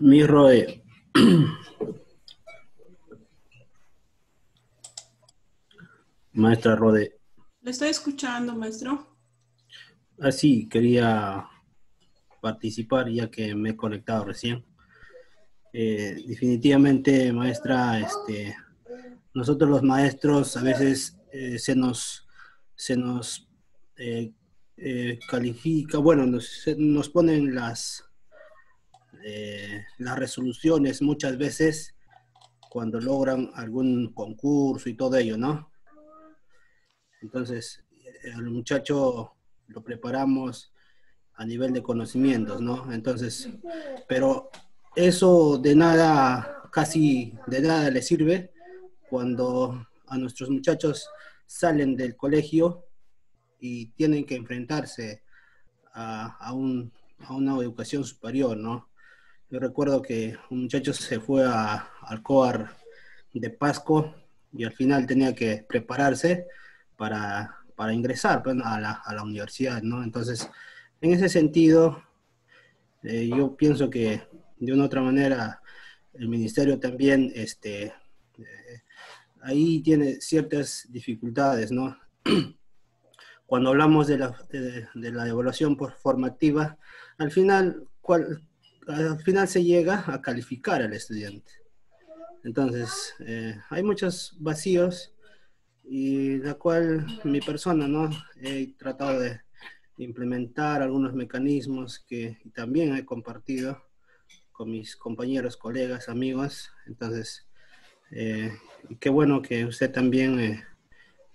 Mi Roe. Maestra Rode. Le estoy escuchando, maestro. Así, quería participar ya que me he conectado recién. Definitivamente, maestra, nosotros los maestros a veces se nos califica, bueno, nos ponen las resoluciones muchas veces cuando logran algún concurso y todo ello, ¿no? Entonces, al muchacho lo preparamos a nivel de conocimientos, ¿no? Entonces, pero eso de nada, casi de nada le sirve cuando a nuestros muchachos salen del colegio y tienen que enfrentarse a una educación superior, ¿no? Yo recuerdo que un muchacho se fue al COAR de Pasco y al final tenía que prepararse para ingresar, pues, a la universidad, ¿no? Entonces, en ese sentido, yo pienso que de una u otra manera el ministerio también ahí tiene ciertas dificultades, ¿no? Cuando hablamos de la evaluación formativa, al final se llega a calificar al estudiante. Entonces, hay muchos vacíos y la cual mi persona, ¿no? He tratado de implementar algunos mecanismos que también he compartido con mis compañeros, colegas, amigos. Entonces, qué bueno que usted también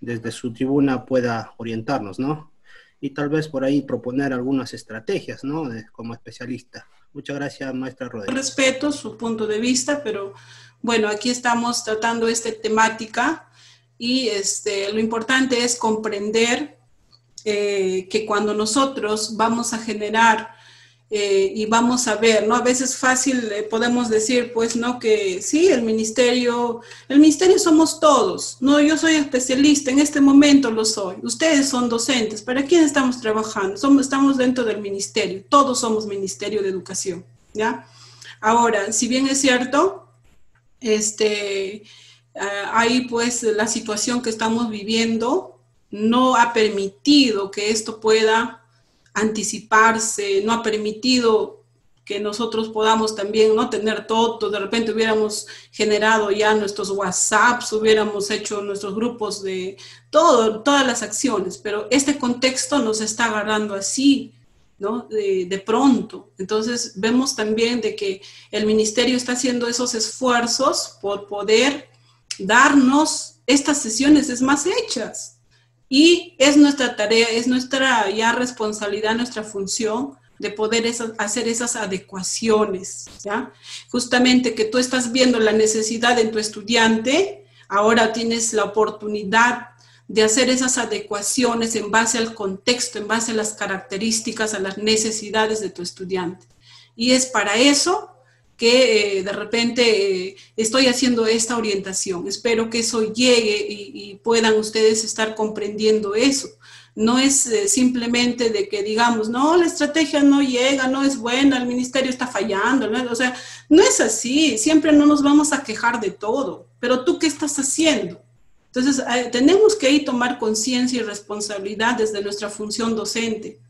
desde su tribuna pueda orientarnos, ¿no? y tal vez por ahí proponer algunas estrategias, ¿no? Como especialista. Muchas gracias, maestra Rodríguez. Respeto su punto de vista, pero bueno, aquí estamos tratando esta temática y lo importante es comprender que cuando nosotros vamos a generar y vamos a ver, ¿no? A veces fácil podemos decir, pues, ¿no? Que sí, el ministerio somos todos, ¿no? Yo soy especialista, en este momento lo soy, ustedes son docentes, ¿para quién estamos trabajando? Estamos dentro del ministerio, todos somos Ministerio de Educación, ¿ya? Ahora, si bien es cierto, ahí pues la situación que estamos viviendo no ha permitido que esto pueda anticiparse, no ha permitido que nosotros podamos también no tener todo, de repente hubiéramos generado ya nuestros WhatsApps, hubiéramos hecho nuestros grupos de todas las acciones, pero este contexto nos está agarrando así, ¿no? De pronto. Entonces vemos también de que el ministerio está haciendo esos esfuerzos por poder darnos estas sesiones más hechas. Y es nuestra tarea, es nuestra ya responsabilidad, nuestra función de poder hacer esas adecuaciones, ¿ya? Justamente que tú estás viendo la necesidad en tu estudiante, ahora tienes la oportunidad de hacer esas adecuaciones en base al contexto, en base a las características, a las necesidades de tu estudiante. Y es para eso que de repente estoy haciendo esta orientación. Espero que eso llegue y puedan ustedes estar comprendiendo eso. No es simplemente de que digamos, no, la estrategia no llega, no es buena, el ministerio está fallando, ¿no? O sea, no es así, siempre no nos vamos a quejar de todo, pero ¿tú qué estás haciendo? Entonces, tenemos que ahí tomar conciencia y responsabilidad desde nuestra función docente.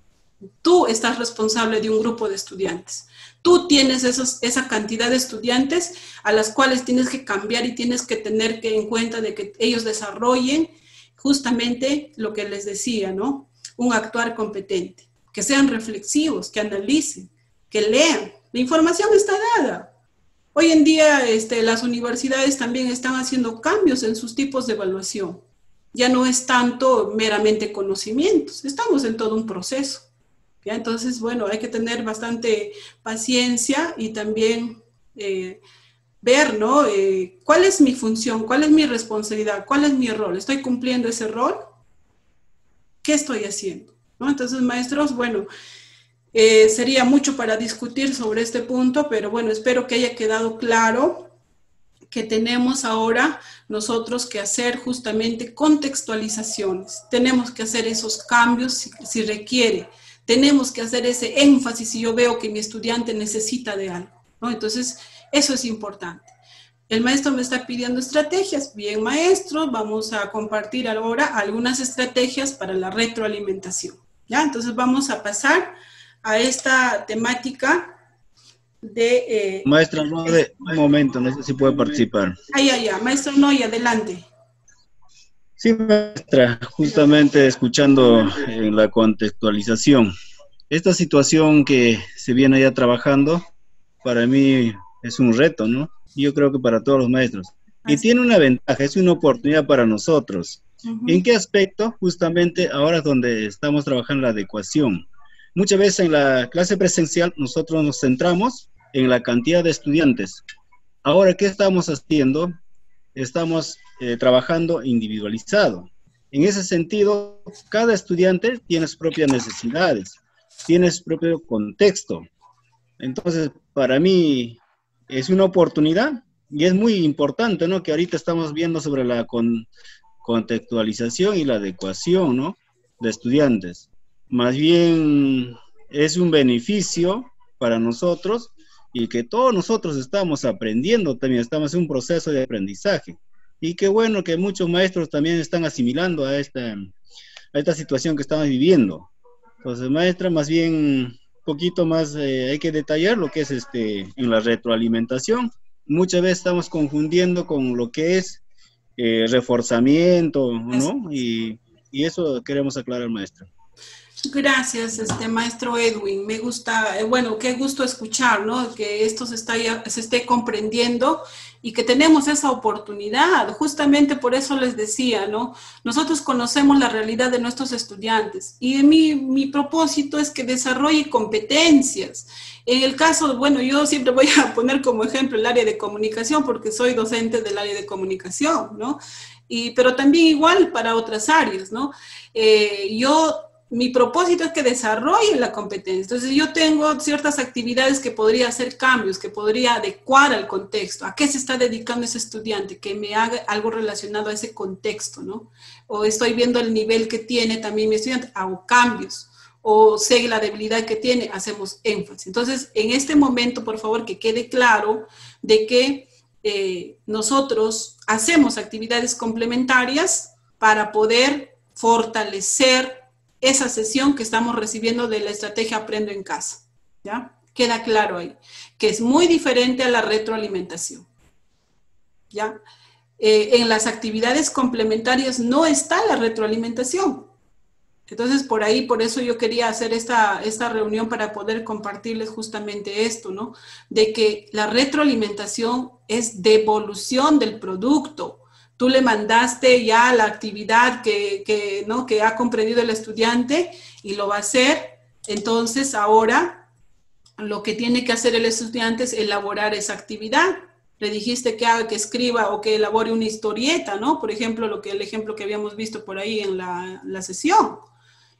Tú estás responsable de un grupo de estudiantes. Tú tienes esa cantidad de estudiantes a las cuales tienes que cambiar y tienes que tener en cuenta de que ellos desarrollen justamente lo que les decía, ¿no? Un actuar competente, que sean reflexivos, que analicen, que lean. La información está dada. Hoy en día las universidades también están haciendo cambios en sus tipos de evaluación. Ya no es tanto meramente conocimientos, estamos en todo un proceso. ¿Ya? Entonces, bueno, hay que tener bastante paciencia y también ver, ¿no? ¿Cuál es mi función? ¿Cuál es mi responsabilidad? ¿Cuál es mi rol? ¿Estoy cumpliendo ese rol? ¿Qué estoy haciendo? ¿No? Entonces, maestros, bueno, sería mucho para discutir sobre este punto, pero bueno, espero que haya quedado claro que tenemos ahora nosotros que hacer justamente contextualizaciones. Tenemos que hacer esos cambios si requiere. Tenemos que hacer ese énfasis si yo veo que mi estudiante necesita de algo, ¿no? Entonces, eso es importante. El maestro me está pidiendo estrategias. Bien, maestro, vamos a compartir ahora algunas estrategias para la retroalimentación, ¿ya? Entonces, vamos a pasar a esta temática de... Maestra Rode, un momento, no sé si puede participar. Ya. Maestro Noy, adelante. Sí, maestra, justamente escuchando la contextualización. Esta situación que se viene ya trabajando, para mí es un reto, ¿no? Yo creo que para todos los maestros. Y tiene una ventaja, es una oportunidad para nosotros. ¿En qué aspecto? Justamente ahora es donde estamos trabajando la adecuación. Muchas veces en la clase presencial nosotros nos centramos en la cantidad de estudiantes. Ahora, ¿qué estamos haciendo? Estamos trabajando individualizado. En ese sentido, cada estudiante tiene sus propias necesidades, tiene su propio contexto. Entonces, para mí es una oportunidad y es muy importante, ¿no? Que ahorita estamos viendo sobre la contextualización y la adecuación, ¿no? De estudiantes. Más bien es un beneficio para nosotros y que todos nosotros estamos aprendiendo también, estamos en un proceso de aprendizaje. Y qué bueno que muchos maestros también están asimilando a esta situación que estamos viviendo. Entonces, maestra, más bien un poquito más hay que detallar lo que es en la retroalimentación. Muchas veces estamos confundiendo con lo que es reforzamiento, ¿no? Y eso queremos aclarar, maestra. Gracias, maestro Edwin. Me gusta, bueno, qué gusto escuchar, ¿no? Que esto se esté comprendiendo y que tenemos esa oportunidad. Justamente por eso les decía, ¿no? Nosotros conocemos la realidad de nuestros estudiantes y mi propósito es que desarrolle competencias. En el caso, bueno, yo siempre voy a poner como ejemplo el área de comunicación porque soy docente del área de comunicación, ¿no? Pero también igual para otras áreas, ¿no? Mi propósito es que desarrolle la competencia. Entonces, yo tengo ciertas actividades que podría hacer cambios, que podría adecuar al contexto. ¿A qué se está dedicando ese estudiante? Que me haga algo relacionado a ese contexto, ¿no? O estoy viendo el nivel que tiene también mi estudiante, hago cambios. O sé la debilidad que tiene, hacemos énfasis. Entonces, en este momento, por favor, que quede claro de que nosotros hacemos actividades complementarias para poder fortalecer esa sesión que estamos recibiendo de la estrategia Aprendo en Casa, ¿ya? Queda claro ahí, que es muy diferente a la retroalimentación, ¿ya? En las actividades complementarias no está la retroalimentación. Entonces, por eso yo quería hacer esta reunión para poder compartirles justamente esto, ¿no? De que la retroalimentación es devolución del producto. Tú le mandaste ya la actividad ¿no? que ha comprendido el estudiante y lo va a hacer. Entonces, ahora lo que tiene que hacer el estudiante es elaborar esa actividad. Le dijiste que haga, que escriba o que elabore una historieta, ¿no? Por ejemplo, el ejemplo que habíamos visto por ahí en la sesión.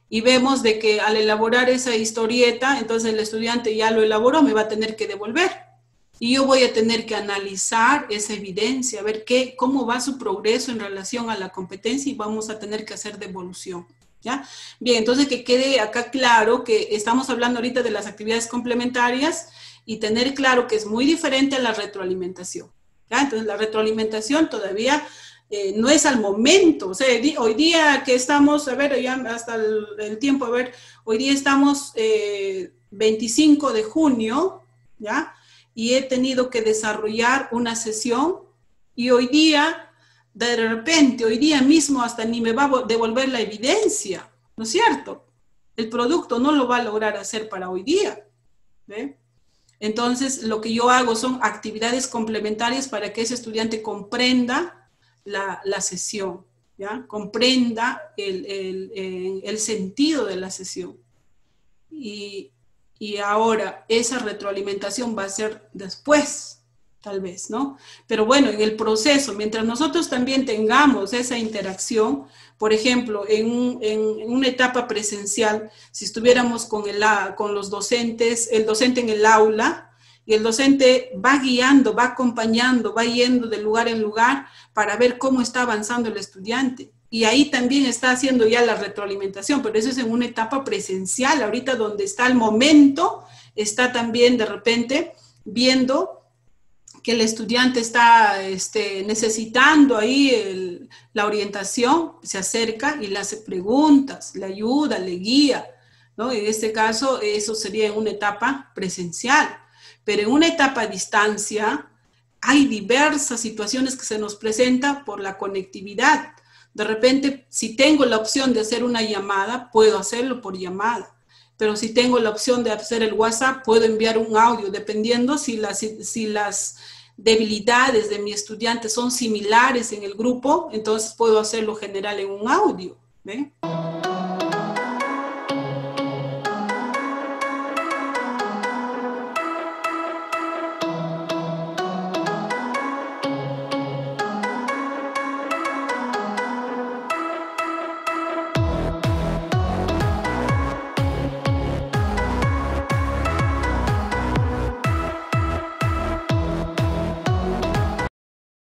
Y vemos de que al elaborar esa historieta, entonces el estudiante ya lo elaboró, me va a tener que devolver. Y yo voy a tener que analizar esa evidencia, ver cómo va su progreso en relación a la competencia y vamos a tener que hacer devolución, ¿ya? Bien, entonces que quede acá claro que estamos hablando ahorita de las actividades complementarias y tener claro que es muy diferente a la retroalimentación, ¿ya? Entonces la retroalimentación todavía no es al momento, o sea, hoy día que estamos, a ver, ya hasta el tiempo, a ver, hoy día estamos 25 de junio, ¿ya? Y he tenido que desarrollar una sesión y hoy día, de repente, hoy día mismo hasta ni me va a devolver la evidencia, ¿no es cierto? El producto no lo va a lograr hacer para hoy día, ¿ve? Entonces, lo que yo hago son actividades complementarias para que ese estudiante comprenda la sesión, ¿ya? Comprenda el sentido de la sesión. Y ahora esa retroalimentación va a ser después, tal vez, ¿no? Pero bueno, en el proceso, mientras nosotros también tengamos esa interacción, por ejemplo, en una etapa presencial, si estuviéramos con los docentes, el docente en el aula, y el docente va guiando, va acompañando, va yendo de lugar en lugar para ver cómo está avanzando el estudiante. Y ahí también está haciendo ya la retroalimentación, pero eso es en una etapa presencial. Ahorita donde está el momento, está también de repente viendo que el estudiante está necesitando ahí la orientación, se acerca y le hace preguntas, le ayuda, le guía, ¿no? En este caso, eso sería en una etapa presencial. Pero en una etapa a distancia, hay diversas situaciones que se nos presentan por la conectividad. De repente, si tengo la opción de hacer una llamada, puedo hacerlo por llamada. Pero si tengo la opción de hacer el WhatsApp, puedo enviar un audio, dependiendo si las debilidades de mi estudiante son similares en el grupo, entonces puedo hacerlo general en un audio, ¿ven?